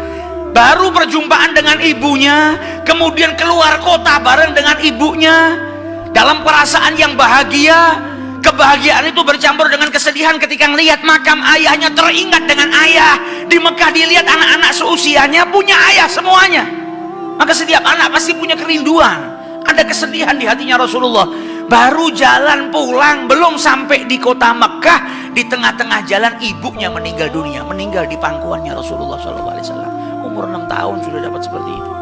Baru perjumpaan dengan ibunya, kemudian keluar kota bareng dengan ibunya dalam perasaan yang bahagia. Kebahagiaan itu bercampur dengan kesedihan ketika melihat makam ayahnya, teringat dengan ayah. Di Mekah dilihat anak-anak seusianya punya ayah semuanya. Maka setiap anak pasti punya kerinduan, ada kesedihan di hatinya Rasulullah. Baru jalan pulang, belum sampai di kota Mekah, di tengah-tengah jalan ibunya meninggal dunia, meninggal di pangkuannya Rasulullah SAW. Umur 6 tahun sudah dapat seperti itu.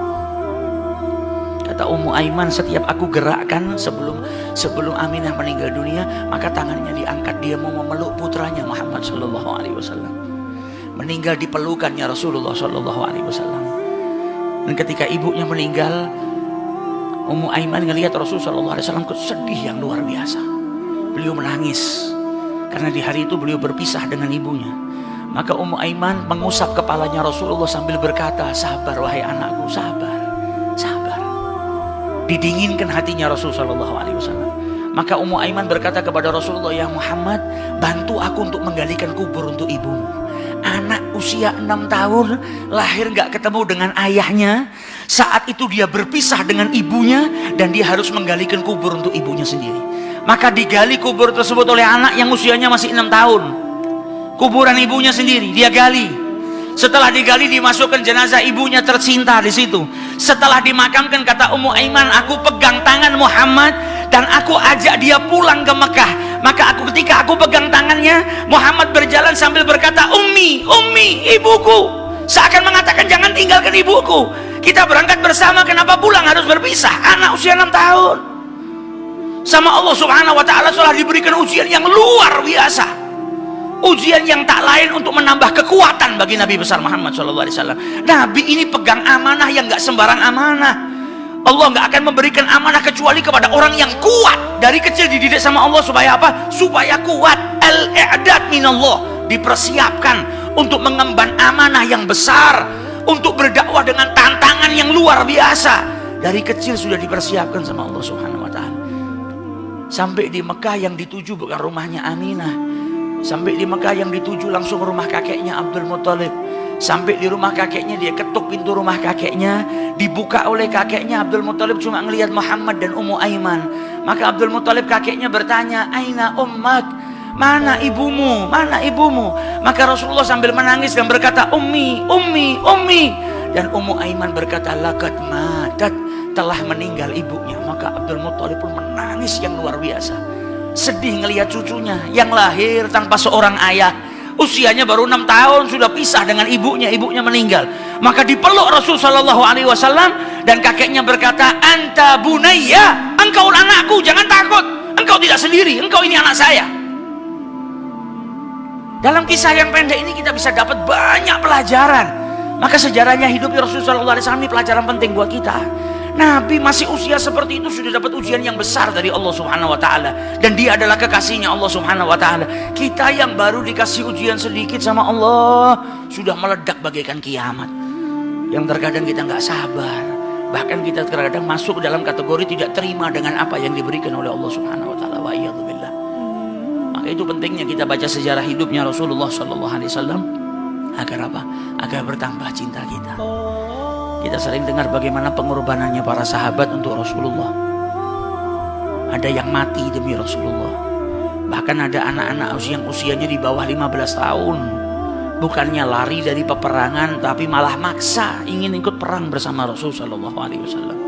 Kata Ummu Aiman, setiap aku gerakkan sebelum Aminah meninggal dunia, maka tangannya diangkat, dia mau memeluk putranya Muhammad Sallallahu Alaihi Wasallam. Meninggal di pelukannya Rasulullah Sallallahu Alaihi Wasallam. Dan ketika ibunya meninggal, Ummu Aiman ngelihat Rasulullah Sallallahu Alaihi Wasallam sedih yang luar biasa. Beliau menangis karena di hari itu beliau berpisah dengan ibunya. Maka Ummu Aiman mengusap kepalanya Rasulullah sambil berkata, sabar wahai anakku, sabar, sabar. Didinginkan hatinya Rasulullah SAW. Maka Ummu Aiman berkata kepada Rasulullah, ya Muhammad, bantu aku untuk menggalikan kubur untuk ibumu. Anak usia 6 tahun, lahir gak ketemu dengan ayahnya. Saat itu dia berpisah dengan ibunya, dan dia harus menggalikan kubur untuk ibunya sendiri. Maka digali kubur tersebut oleh anak yang usianya masih 6 tahun. Kuburan ibunya sendiri dia gali. Setelah digali, dimasukkan jenazah ibunya tercinta di situ. Setelah dimakamkan, kata Ummu Aiman, aku pegang tangan Muhammad dan aku ajak dia pulang ke Mekah. Maka ketika aku pegang tangannya, Muhammad berjalan sambil berkata, Ummi, Ummi, ibuku. Seakan mengatakan, jangan tinggalkan ibuku. Kita berangkat bersama, kenapa pulang harus berpisah? Anak usia 6 tahun. Sama Allah Subhanahu wa Ta'ala telah diberikan ujian yang luar biasa. Ujian yang tak lain untuk menambah kekuatan bagi Nabi besar Muhammad SAW. Nabi ini pegang amanah yang gak sembarang amanah. Allah gak akan memberikan amanah kecuali kepada orang yang kuat. Dari kecil dididik sama Allah supaya apa? Supaya kuat. Al-i'dad minallah, dipersiapkan untuk mengemban amanah yang besar, untuk berdakwah dengan tantangan yang luar biasa. Dari kecil sudah dipersiapkan sama Allah Subhanahu wa Ta'ala. Sampai di Mekah yang dituju bukan rumahnya Aminah, Sampai di Mekah yang dituju langsung rumah kakeknya Abdul Muthalib. Sampai di rumah kakeknya, dia ketuk pintu rumah kakeknya, dibuka oleh kakeknya. Abdul Muthalib cuma ngelihat Muhammad dan Ummu Aiman. Maka Abdul Muthalib kakeknya bertanya, "Aina ummak?" Mana ibumu? Mana ibumu? Maka Rasulullah sambil menangis dan berkata, "Ummi, ummi, ummi." Dan Ummu Aiman berkata, "Laqad matat." Telah meninggal ibunya. Maka Abdul Muthalib pun menangis yang luar biasa. Sedih ngelihat cucunya yang lahir tanpa seorang ayah. Usianya baru 6 tahun sudah pisah dengan ibunya, ibunya meninggal. Maka dipeluk Rasul sallallahu alaihi wasallam dan kakeknya berkata, "Anta bunayya, engkau anakku, jangan takut. Engkau tidak sendiri, engkau ini anak saya." Dalam kisah yang pendek ini kita bisa dapat banyak pelajaran. Maka sejarahnya hidupnya Rasul sallallahu alaihi wasallam ini pelajaran penting buat kita. Nabi masih usia seperti itu sudah dapat ujian yang besar dari Allah Subhanahu wa taala, dan dia adalah kekasihnya Allah Subhanahu wa taala. Kita yang baru dikasih ujian sedikit sama Allah sudah meledak bagaikan kiamat. Yang terkadang kita nggak sabar, bahkan kita terkadang masuk dalam kategori tidak terima dengan apa yang diberikan oleh Allah Subhanahu wa taala. Wa iyadzubillah. Maka itu pentingnya kita baca sejarah hidupnya Rasulullah sallallahu alaihi wasallam agar apa? Agar bertambah cinta kita. Kita sering dengar bagaimana pengorbanannya para sahabat untuk Rasulullah. Ada yang mati demi Rasulullah. Bahkan ada anak-anak yang usianya di bawah 15 tahun. Bukannya lari dari peperangan, tapi malah maksa ingin ikut perang bersama Rasul sallallahu alaihi wasallam.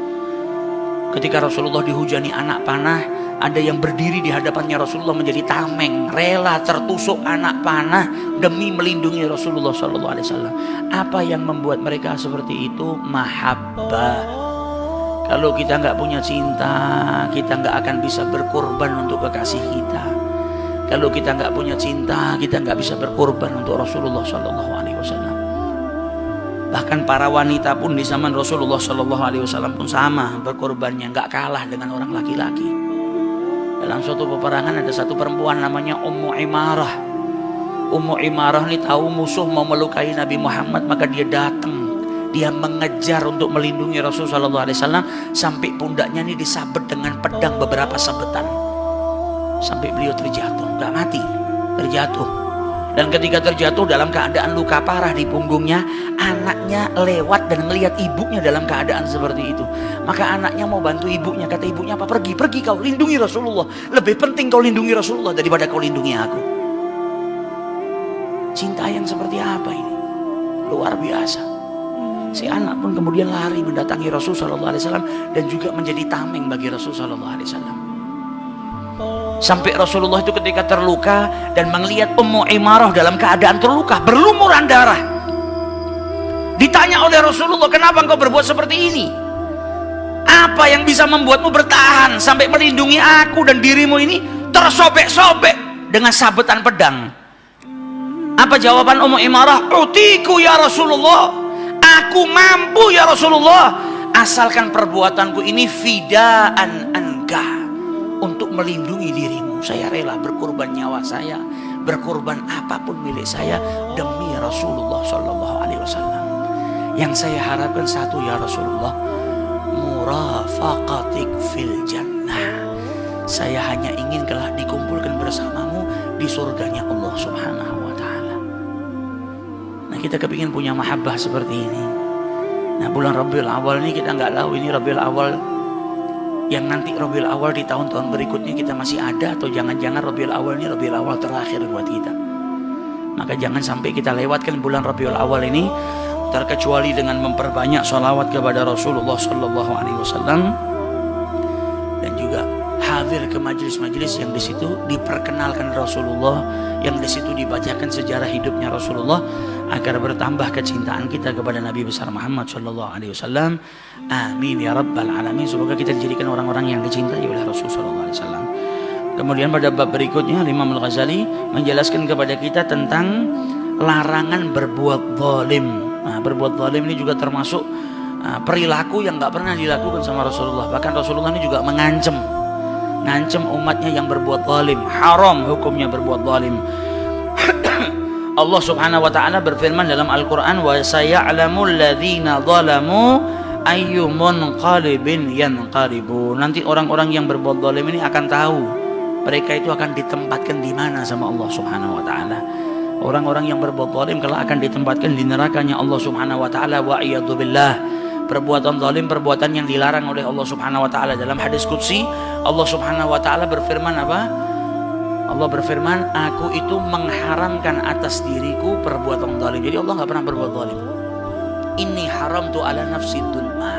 Ketika Rasulullah dihujani anak panah, ada yang berdiri di hadapannya Rasulullah menjadi tameng, rela tertusuk anak panah demi melindungi Rasulullah sallallahu alaihi wasallam. Apa yang membuat mereka seperti itu? Mahabbah. Kalau kita nggak punya cinta, kita nggak akan bisa berkorban untuk kekasih kita. Kalau kita nggak punya cinta, kita nggak bisa berkorban untuk Rasulullah sallallahu alaihi wasallam. Bahkan para wanita pun di zaman Rasulullah sallallahu alaihi wasallam pun sama berkorbannya, nggak kalah dengan orang laki-laki. Dalam suatu peperangan ada satu perempuan namanya Ummu Imarah. Ummu Imarah ini tahu musuh mau melukai Nabi Muhammad, maka dia datang. Dia mengejar untuk melindungi Rasul sallallahu alaihi wasallam sampai pundaknya ini disabet dengan pedang beberapa sabetan. Sampai beliau terjatuh, nggak mati, terjatuh. Dan ketika terjatuh dalam keadaan luka parah di punggungnya, anaknya lewat dan melihat ibunya dalam keadaan seperti itu. Maka anaknya mau bantu ibunya. Kata ibunya, "Apa? Pergi kau lindungi Rasulullah. Lebih penting kau lindungi Rasulullah daripada kau lindungi aku." Cinta yang seperti apa ini? Luar biasa. Si anak pun kemudian lari mendatangi Rasul sallallahu alaihi wasallam dan juga menjadi tameng bagi Rasul sallallahu alaihi wasallam. Sampai Rasulullah itu ketika terluka dan melihat Ummu Imarah dalam keadaan terluka, berlumuran darah. Ditanya oleh Rasulullah, "Kenapa engkau berbuat seperti ini? Apa yang bisa membuatmu bertahan sampai melindungi aku dan dirimu ini tersobek-sobek dengan sabetan pedang?" Apa jawaban Ummu Imarah? "Utiku ya Rasulullah. Aku mampu ya Rasulullah, asalkan perbuatanku ini fidaan anka, untuk melindungi dirimu. Saya rela berkorban nyawa saya, berkorban apapun milik saya demi Rasulullah sallallahu alaihi wasallam. Yang saya harapkan satu ya Rasulullah, murafaqatik fil jannah. Saya hanya ingin kelak dikumpulkan bersamamu di surganya Allah Subhanahu wa taala." Nah, kita kepingin punya mahabbah seperti ini. Nah, bulan Rabiul Awal ini kita nggak tahu ini Rabiul Awal yang nanti Rabiul Awal di tahun-tahun berikutnya kita masih ada, atau jangan-jangan Rabiul Awal ini Rabiul Awal terakhir buat kita. Maka jangan sampai kita lewatkan bulan Rabiul Awal ini terkecuali dengan memperbanyak sholawat kepada Rasulullah sallallahu alaihi wasallam, dan juga hadir ke majelis-majelis yang di situ diperkenalkan Rasulullah, yang di situ dibacakan sejarah hidupnya Rasulullah, agar bertambah kecintaan kita kepada Nabi besar Muhammad sallallahu alaihi wasallam. Amin ya rabbal alamin. Semoga kita dijadikan orang-orang yang dicintai oleh Rasul sallallahu alaihi wasallam. Kemudian pada bab berikutnya Imam Al-Ghazali menjelaskan kepada kita tentang larangan berbuat zalim. Nah, berbuat zalim ini juga termasuk perilaku yang nggak pernah dilakukan sama Rasulullah. Bahkan Rasulullah ini juga ngancem umatnya yang berbuat zalim. Haram hukumnya berbuat zalim. Allah Subhanahu wa taala berfirman dalam Al-Qur'an, "Wa saya'lamul ladzina zalamu ayyu munqalibin yanqalibu." Nanti orang-orang yang berbuat zalim ini akan tahu mereka itu akan ditempatkan di mana sama Allah Subhanahu wa taala. Orang-orang yang berbuat zalim kelak akan ditempatkan di nerakanya Allah Subhanahu wa taala. Wa iyadzu billah. Perbuatan zalim perbuatan yang dilarang oleh Allah Subhanahu wa taala. Dalam hadis qudsi Allah Subhanahu wa taala berfirman apa? Allah berfirman, aku itu mengharamkan atas diriku perbuatan zalim. Jadi Allah enggak pernah berbuat zalim. Inni haramtu ala nafsi dzulma.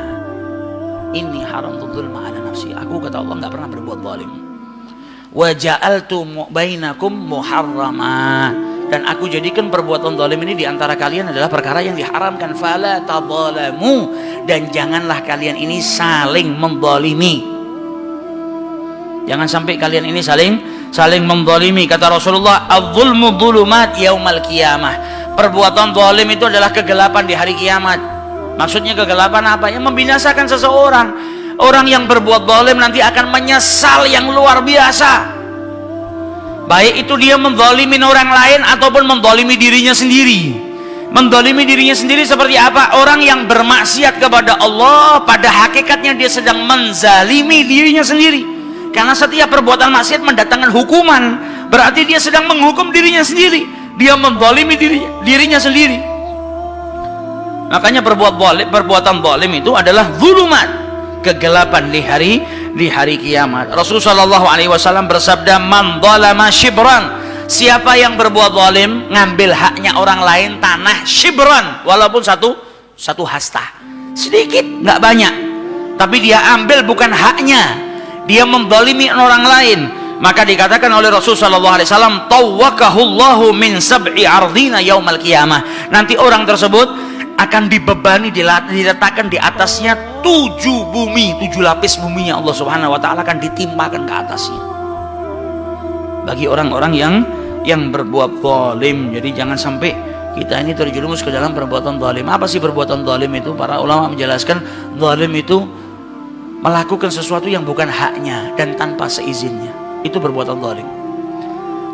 Inni haramtu dzulma ala nafsi. Aku kata Allah enggak pernah berbuat zalim. Wa ja'altu bainakum muharrama. Dan aku jadikan perbuatan zalim ini di antara kalian adalah perkara yang diharamkan. Fala tadzalamu, dan janganlah kalian ini saling menzalimi. Jangan sampai kalian ini saling menzalimi. Kata Rasulullah, adz-dzulmu dzulumat yaumal qiyamah. Perbuatan zalim itu adalah kegelapan di hari kiamat. Maksudnya kegelapan apa? Yang membinasakan seseorang. Orang yang berbuat zalim nanti akan menyesal yang luar biasa. Baik itu dia menzalimi orang lain ataupun menzalimi dirinya sendiri. Menzalimi dirinya sendiri seperti apa? Orang yang bermaksiat kepada Allah pada hakikatnya dia sedang menzalimi dirinya sendiri. Karena setiap perbuatan maksiat mendatangkan hukuman, berarti dia sedang menghukum dirinya sendiri. Dia menzalimi dirinya sendiri. Makanya perbuatan zalim itu adalah zulumat, kegelapan di hari kiamat. Rasulullah SAW bersabda, man zalama shibran, siapa yang berbuat zalim ngambil haknya orang lain tanah shibran, walaupun satu hasta, sedikit nggak banyak, tapi dia ambil bukan haknya, dia menzalimi orang lain, maka dikatakan oleh Rasulullah SAW, tawwakahullahu min sab'i ardina yaumal qiyamah. Nanti orang tersebut akan dibebani, diletakkan di atasnya 7 bumi, 7 lapis buminya Allah Subhanahu wa taala akan ditimpakan ke atasnya. Bagi orang-orang yang berbuat zalim. Jadi jangan sampai kita ini terjerumus ke dalam perbuatan zalim. Apa sih perbuatan zalim itu? Para ulama menjelaskan, zalim itu melakukan sesuatu yang bukan haknya dan tanpa seizinnya. Itu perbuatan zalim.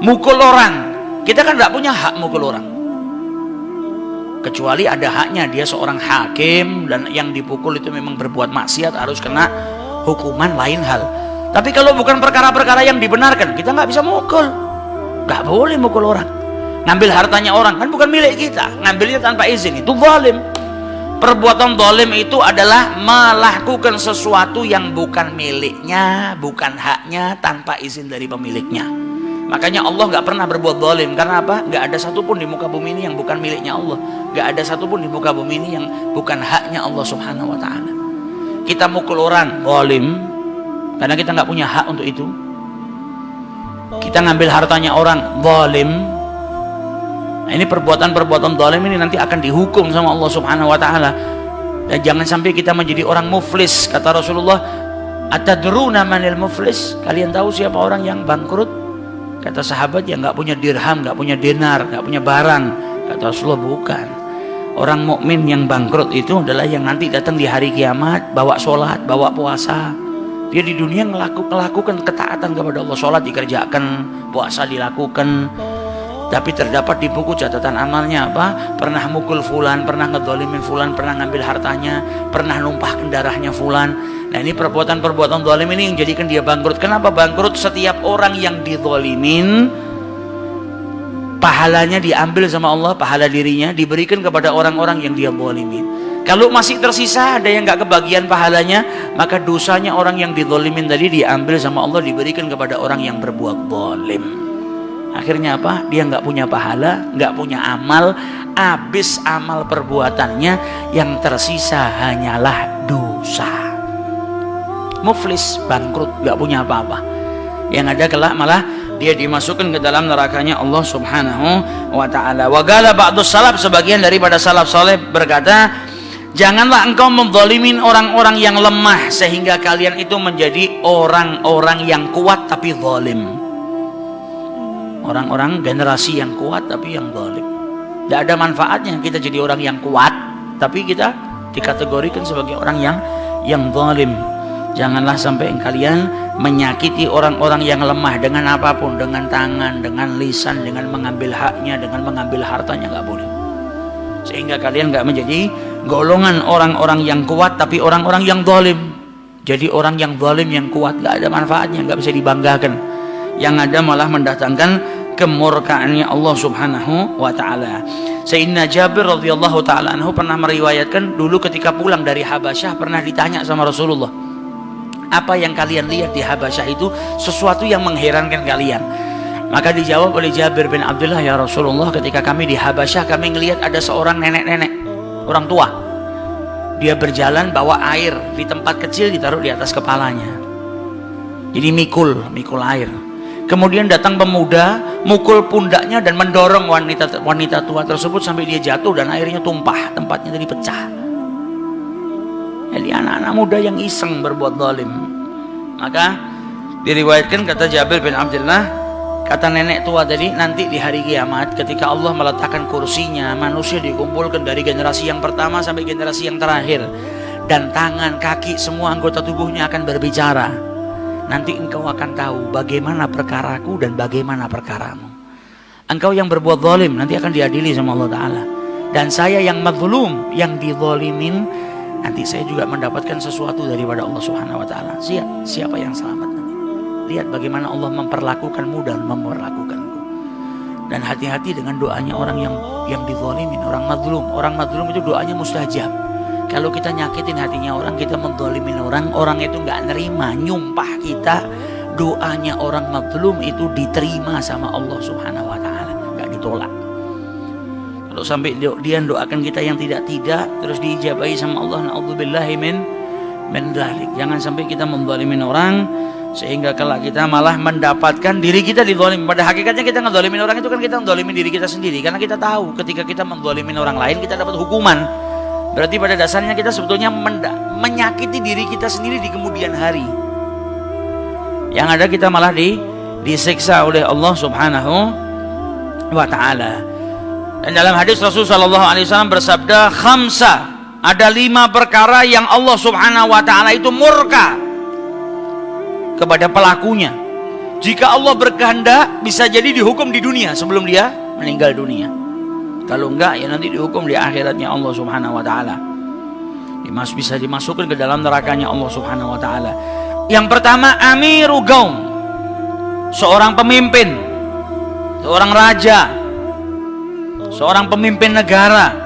Mukul orang, kita kan tidak punya hak mukul orang, kecuali ada haknya, dia seorang hakim dan yang dipukul itu memang berbuat maksiat, harus kena hukuman, lain hal. Tapi kalau bukan perkara-perkara yang dibenarkan, kita nggak bisa mukul, nggak boleh mukul orang. Ngambil hartanya orang kan bukan milik kita, ngambilnya tanpa izin, itu zalim. Perbuatan zalim itu adalah melakukan sesuatu yang bukan miliknya, bukan haknya, tanpa izin dari pemiliknya. Makanya Allah nggak pernah berbuat zalim. Karena apa? Nggak ada satupun di muka bumi ini yang bukan miliknya Allah. Nggak ada satupun di muka bumi ini yang bukan haknya Allah Subhanahu wa taala. Kita mukul orang zalim karena kita nggak punya hak untuk itu. Kita ngambil hartanya orang zalim. Nah, ini perbuatan-perbuatan zalim ini nanti akan dihukum sama Allah Subhanahu wa taala. Dan jangan sampai kita menjadi orang muflis. Kata Rasulullah, atadruna manil muflis? Kalian tahu siapa orang yang bangkrut? Kata sahabat, yang nggak punya dirham, nggak punya dinar, nggak punya barang. Kata Rasulullah, bukan. Orang mukmin yang bangkrut itu adalah yang nanti datang di hari kiamat bawa sholat, bawa puasa. Dia di dunia melakukan ketaatan kepada Allah, sholat dikerjakan, puasa dilakukan, tapi terdapat di buku catatan amalnya apa? Pernah mukul fulan, pernah ngedzalimin fulan, pernah ngambil hartanya, pernah numpahkan darahnya fulan. Nah, ini perbuatan-perbuatan zalim ini yang jadikan dia bangkrut. Kenapa bangkrut? Setiap orang yang dizalimin, pahalanya diambil sama Allah, pahala dirinya diberikan kepada orang-orang yang dia zalimin. Kalau masih tersisa ada yang nggak kebagian pahalanya, maka dosanya orang yang dizalimin tadi diambil sama Allah, diberikan kepada orang yang berbuat zalim. Akhirnya apa? Dia nggak punya pahala, nggak punya amal, habis amal perbuatannya, yang tersisa hanyalah dosa. Muflis, bangkrut, nggak punya apa-apa. Yang ada kelak malah dia dimasukkan ke dalam nerakanya Allah Subhanahu wa taala. Wa qala ba'dus salaf, sebagian daripada salaf saleh berkata, janganlah engkau menzalimin orang-orang yang lemah sehingga kalian itu menjadi orang-orang yang kuat tapi zalim. Orang-orang generasi yang kuat tapi yang zalim. Tidak ada manfaatnya kita jadi orang yang kuat tapi kita dikategorikan sebagai orang yang zalim. Janganlah sampai kalian menyakiti orang-orang yang lemah dengan apapun, dengan tangan, dengan lisan, dengan mengambil haknya, dengan mengambil hartanya, nggak boleh. Sehingga kalian nggak menjadi golongan orang-orang yang kuat tapi orang-orang yang zalim. Jadi orang yang zalim yang kuat nggak ada manfaatnya, nggak bisa dibanggakan. yang ada malah mendatangkan kemurkaannya Allah Subhanahu wa taala. Sayyidina Jabir radhiyallahu taala anhu pernah meriwayatkan dulu ketika pulang dari Habasyah pernah ditanya sama Rasulullah, apa yang kalian lihat di Habasyah itu sesuatu yang mengherankan kalian? Maka dijawab oleh Jabir bin Abdullah, ya Rasulullah, ketika kami di Habasyah kami ngelihat ada seorang nenek-nenek, orang tua. Dia berjalan bawa air di tempat kecil ditaruh di atas kepalanya. Jadi mikul air. Kemudian datang pemuda, mukul pundaknya dan mendorong wanita tua tersebut sampai dia jatuh dan airnya tumpah, tempatnya tadi pecah. Jadi anak-anak muda yang iseng berbuat zalim. Maka diriwayatkan kata Jabir bin Abdullah, kata nenek tua tadi, nanti di hari kiamat ketika Allah meletakkan kursinya, manusia dikumpulkan dari generasi yang pertama sampai generasi yang terakhir, dan tangan, kaki, semua anggota tubuhnya akan berbicara. Nanti engkau akan tahu bagaimana perkaraku dan bagaimana perkaramu. Engkau yang berbuat zalim nanti akan diadili sama Allah Ta'ala, dan saya yang mazlum, yang dizalimin, nanti saya juga mendapatkan sesuatu daripada Allah Subhanahu wa taala. Siapa yang selamat nanti? Lihat bagaimana Allah memperlakukanmu dan memperlakukanku. Dan hati-hati dengan doanya orang yang dizalimin, orang mazlum. Orang mazlum itu doanya mustajab. Kalau kita nyakitin hatinya orang, kita menzalimin orang itu nggak nerima, nyumpah kita, doanya orang mazlum itu diterima sama Allah Subhanahu wa taala, nggak ditolak. Kalau sampai dia doakan kita yang tidak terus diijabahi sama Allah, naudzubillahi min dzalik. Jangan sampai kita menzalimin orang sehingga kalau kita malah mendapatkan diri kita dizalim. Pada hakikatnya kita ngezalimin orang itu kan kita ngezalimin diri kita sendiri, karena kita tahu ketika kita menzalimin orang lain kita dapat hukuman. Berarti pada dasarnya kita sebetulnya menyakiti diri kita sendiri di kemudian hari. Yang ada kita malah disiksa oleh Allah Subhanahu wa taala. Dan dalam hadis Rasulullah SAW bersabda, khamsa, ada 5 perkara yang Allah Subhanahu wa taala itu murka kepada pelakunya. Jika Allah berkehendak bisa jadi dihukum di dunia sebelum dia meninggal dunia. Kalau enggak ya nanti dihukum di akhiratnya Allah Subhanahu wa taala. Bisa dimasukkan ke dalam nerakanya Allah Subhanahu wa taala. Yang pertama, amiru gaum. Seorang pemimpin, seorang raja, seorang pemimpin negara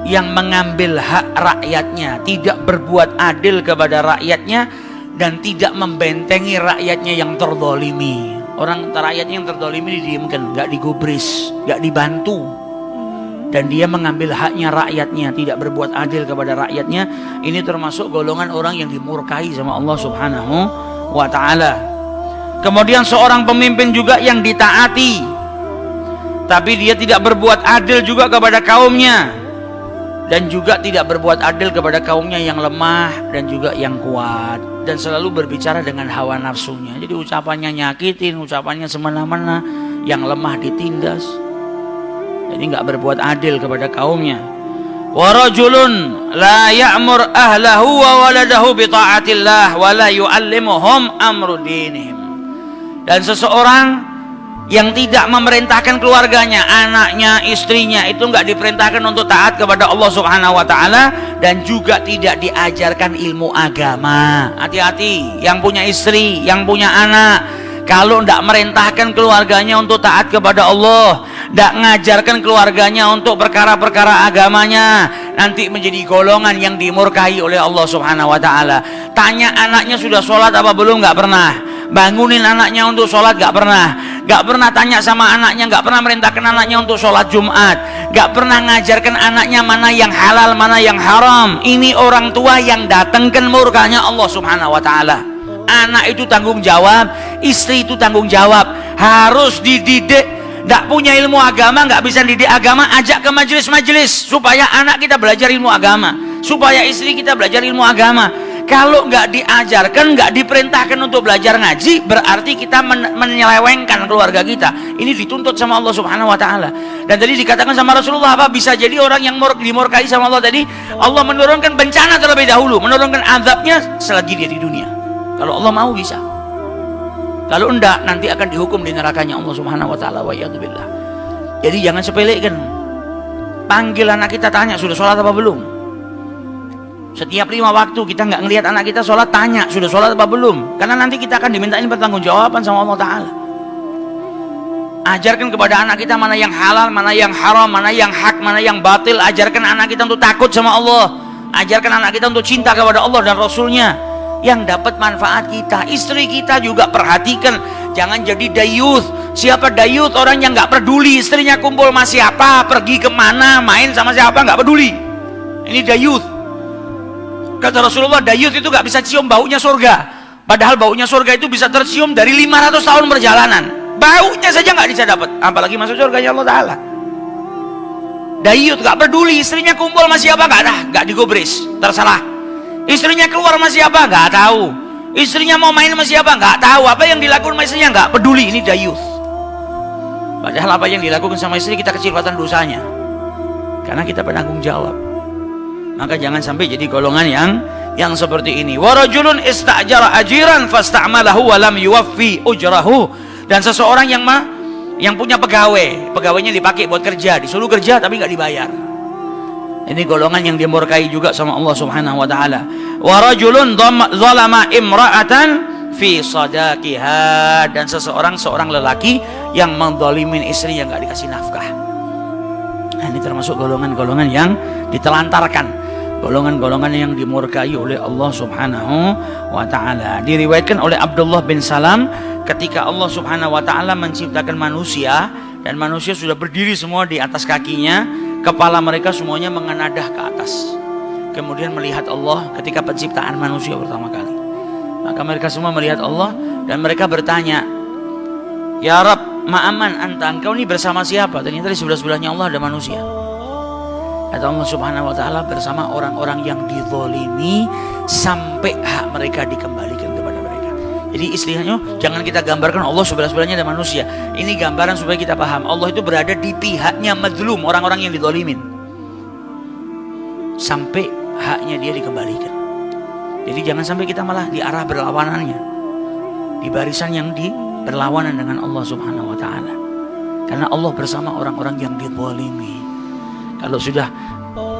yang mengambil hak rakyatnya, tidak berbuat adil kepada rakyatnya dan tidak membentengi rakyatnya yang terzalimi. Orang rakyatnya yang terzalimi didiamkan, enggak digubris, enggak dibantu. Dan dia mengambil haknya rakyatnya, tidak berbuat adil kepada rakyatnya. Ini termasuk golongan orang yang dimurkai sama Allah Subhanahu wa taala. Kemudian seorang pemimpin juga yang ditaati, tapi dia tidak berbuat adil juga kepada kaumnya, dan juga tidak berbuat adil kepada kaumnya yang lemah dan juga yang kuat, dan selalu berbicara dengan hawa nafsunya. Jadi ucapannya nyakitin, ucapannya semena-mena, yang lemah ditindas. Jadi nggak berbuat adil kepada kaumnya. Wa rajulun la ya'mur ahlahu wa waladahu bi ta'atillah wa la yu'allimuhum amru dinihim. Dan seseorang yang tidak memerintahkan keluarganya, anaknya, istrinya itu nggak diperintahkan untuk taat kepada Allah Subhanahu wa taala, dan juga tidak diajarkan ilmu agama. Hati-hati yang punya istri, yang punya anak, kalau tidak merintahkan keluarganya untuk taat kepada Allah, tidak mengajarkan keluarganya untuk perkara-perkara agamanya, nanti menjadi golongan yang dimurkai oleh Allah Subhanahu wa taala. Tanya anaknya sudah sholat apa belum, nggak pernah. Bangunin anaknya untuk sholat, nggak pernah. Nggak pernah tanya sama anaknya, nggak pernah merintahkan anaknya untuk sholat Jumat, nggak pernah ngajarkan anaknya mana yang halal, mana yang haram. Ini orang tua yang datangkan murkanya Allah Subhanahu wa taala. Anak itu tanggung jawab, istri itu tanggung jawab, harus dididik. Nggak punya ilmu agama, nggak bisa didik agama, ajak ke majelis-majelis supaya anak kita belajar ilmu agama, supaya istri kita belajar ilmu agama. Kalau nggak diajarkan, nggak diperintahkan untuk belajar ngaji, berarti kita menyelewengkan keluarga kita. Ini dituntut sama Allah Subhanahu wa taala. Dan tadi dikatakan sama Rasulullah apa? Bisa jadi orang yang dimurkai sama Allah tadi, Allah menurunkan bencana terlebih dahulu, menurunkan azabnya selagi dia di dunia. Kalau Allah mau bisa. Kalau enggak, nanti akan dihukum di nerakanya Allah Subhanahu wa taala, wa iyadzubillah. Jadi jangan sepelekan. Panggil anak kita, tanya sudah sholat apa belum. Setiap 5 waktu kita nggak ngelihat anak kita sholat, tanya sudah sholat apa belum, karena nanti kita akan dimintain pertanggungjawaban sama Allah Ta'ala. Ajarkan kepada anak kita mana yang halal, mana yang haram, mana yang hak, mana yang batil. Ajarkan anak kita untuk takut sama Allah. Ajarkan anak kita untuk cinta kepada Allah dan Rasulnya, yang dapat manfaat kita. Istri kita juga perhatikan, jangan jadi dayuth. Siapa dayuth? Orang yang nggak peduli istrinya kumpul sama siapa, pergi kemana, main sama siapa, nggak peduli. Ini dayuth. Kata Rasulullah, dayuth itu nggak bisa cium baunya surga, padahal baunya surga itu bisa tercium dari 500 tahun perjalanan. Baunya saja nggak bisa dapat, apalagi masuk surganya Allah Ta'ala. Dayuth nggak peduli istrinya kumpul sama siapa, nggak digubris, terserah. Istrinya keluar sama siapa, nggak tahu. Istrinya mau main sama siapa, nggak tahu. Apa yang dilakukan sama istrinya, nggak peduli. Ini dayuth. Padahal apa yang dilakukan sama istri kita kecilatan dosanya, karena kita penanggung jawab. Maka jangan sampai jadi golongan yang seperti ini. Warajulun istajara ajiran fasta'malahu wa lam yuwaffi ujrahu. Dan seseorang yang punya pegawainya dipakai buat kerja, disuruh kerja tapi nggak dibayar. Ini golongan yang dimurkai juga sama Allah Subhanahu wa taala. Warajulun zalama imra'atan fi sadaqiha. Dan seorang lelaki yang menzalimin istri yang nggak dikasih nafkah. Nah, ini termasuk golongan-golongan yang ditelantarkan, golongan-golongan yang dimurkai oleh Allah Subhanahu wa ta'ala. Diriwayatkan oleh Abdullah bin Salam, ketika Allah Subhanahu wa ta'ala menciptakan manusia, dan manusia sudah berdiri semua di atas kakinya, kepala mereka semuanya mengenadah ke atas. Kemudian melihat Allah ketika penciptaan manusia pertama kali. Maka mereka semua melihat Allah dan mereka bertanya, "Ya Rabb, ma'aman anta, engkau ini bersama siapa?" Ternyata di sebelah-sebelahnya Allah ada manusia. Kata Allah Subhanahu wa ta'ala, bersama orang-orang yang dizalimi sampai hak mereka dikembalikan kepada mereka. Jadi istilahnya jangan kita gambarkan Allah sebelah-sebelahnya ada manusia. Ini gambaran supaya kita paham, Allah itu berada di pihaknya mazlum, orang-orang yang dizalimin, sampai haknya dia dikembalikan. Jadi jangan sampai kita malah di arah berlawanannya, di barisan yang berlawanan dengan Allah Subhanahu wa ta'ala. Karena Allah bersama orang-orang yang dizalimi. Kalau sudah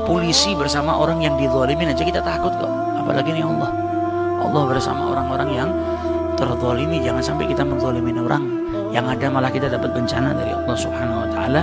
polisi bersama orang yang dizalimin aja kita takut kok, apalagi ini Allah. Allah bersama orang-orang yang terzalimi. Jangan sampai kita menzalimin orang, yang ada malah kita dapat bencana dari Allah Subhanahu wa ta'ala.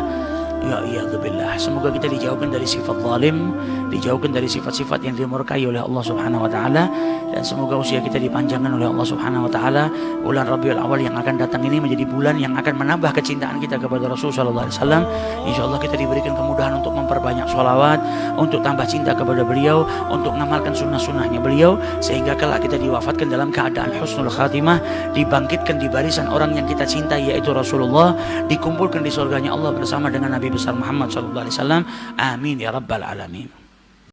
Ya iyadzubillah. Semoga kita dijauhkan dari sifat zalim, dijauhkan dari sifat-sifat yang dimurkai oleh Allah Subhanahu wa ta'ala, dan semoga usia kita dipanjangkan oleh Allah Subhanahu wa ta'ala. Bulan Rabiul Awal yang akan datang ini menjadi bulan yang akan menambah kecintaan kita kepada Rasul sallallahu alaihi wasallam. Insyaallah kita diberikan kemudahan untuk memperbanyak sholawat, untuk tambah cinta kepada beliau, untuk mengamalkan sunnah-sunnahnya beliau, sehingga kelak kita diwafatkan dalam keadaan husnul khatimah, dibangkitkan di barisan orang yang kita cintai yaitu Rasulullah, dikumpulkan di surganya Allah bersama dengan Nabi besar Muhammad sallallahu alaihi wasallam. Amin ya rabbal alamin.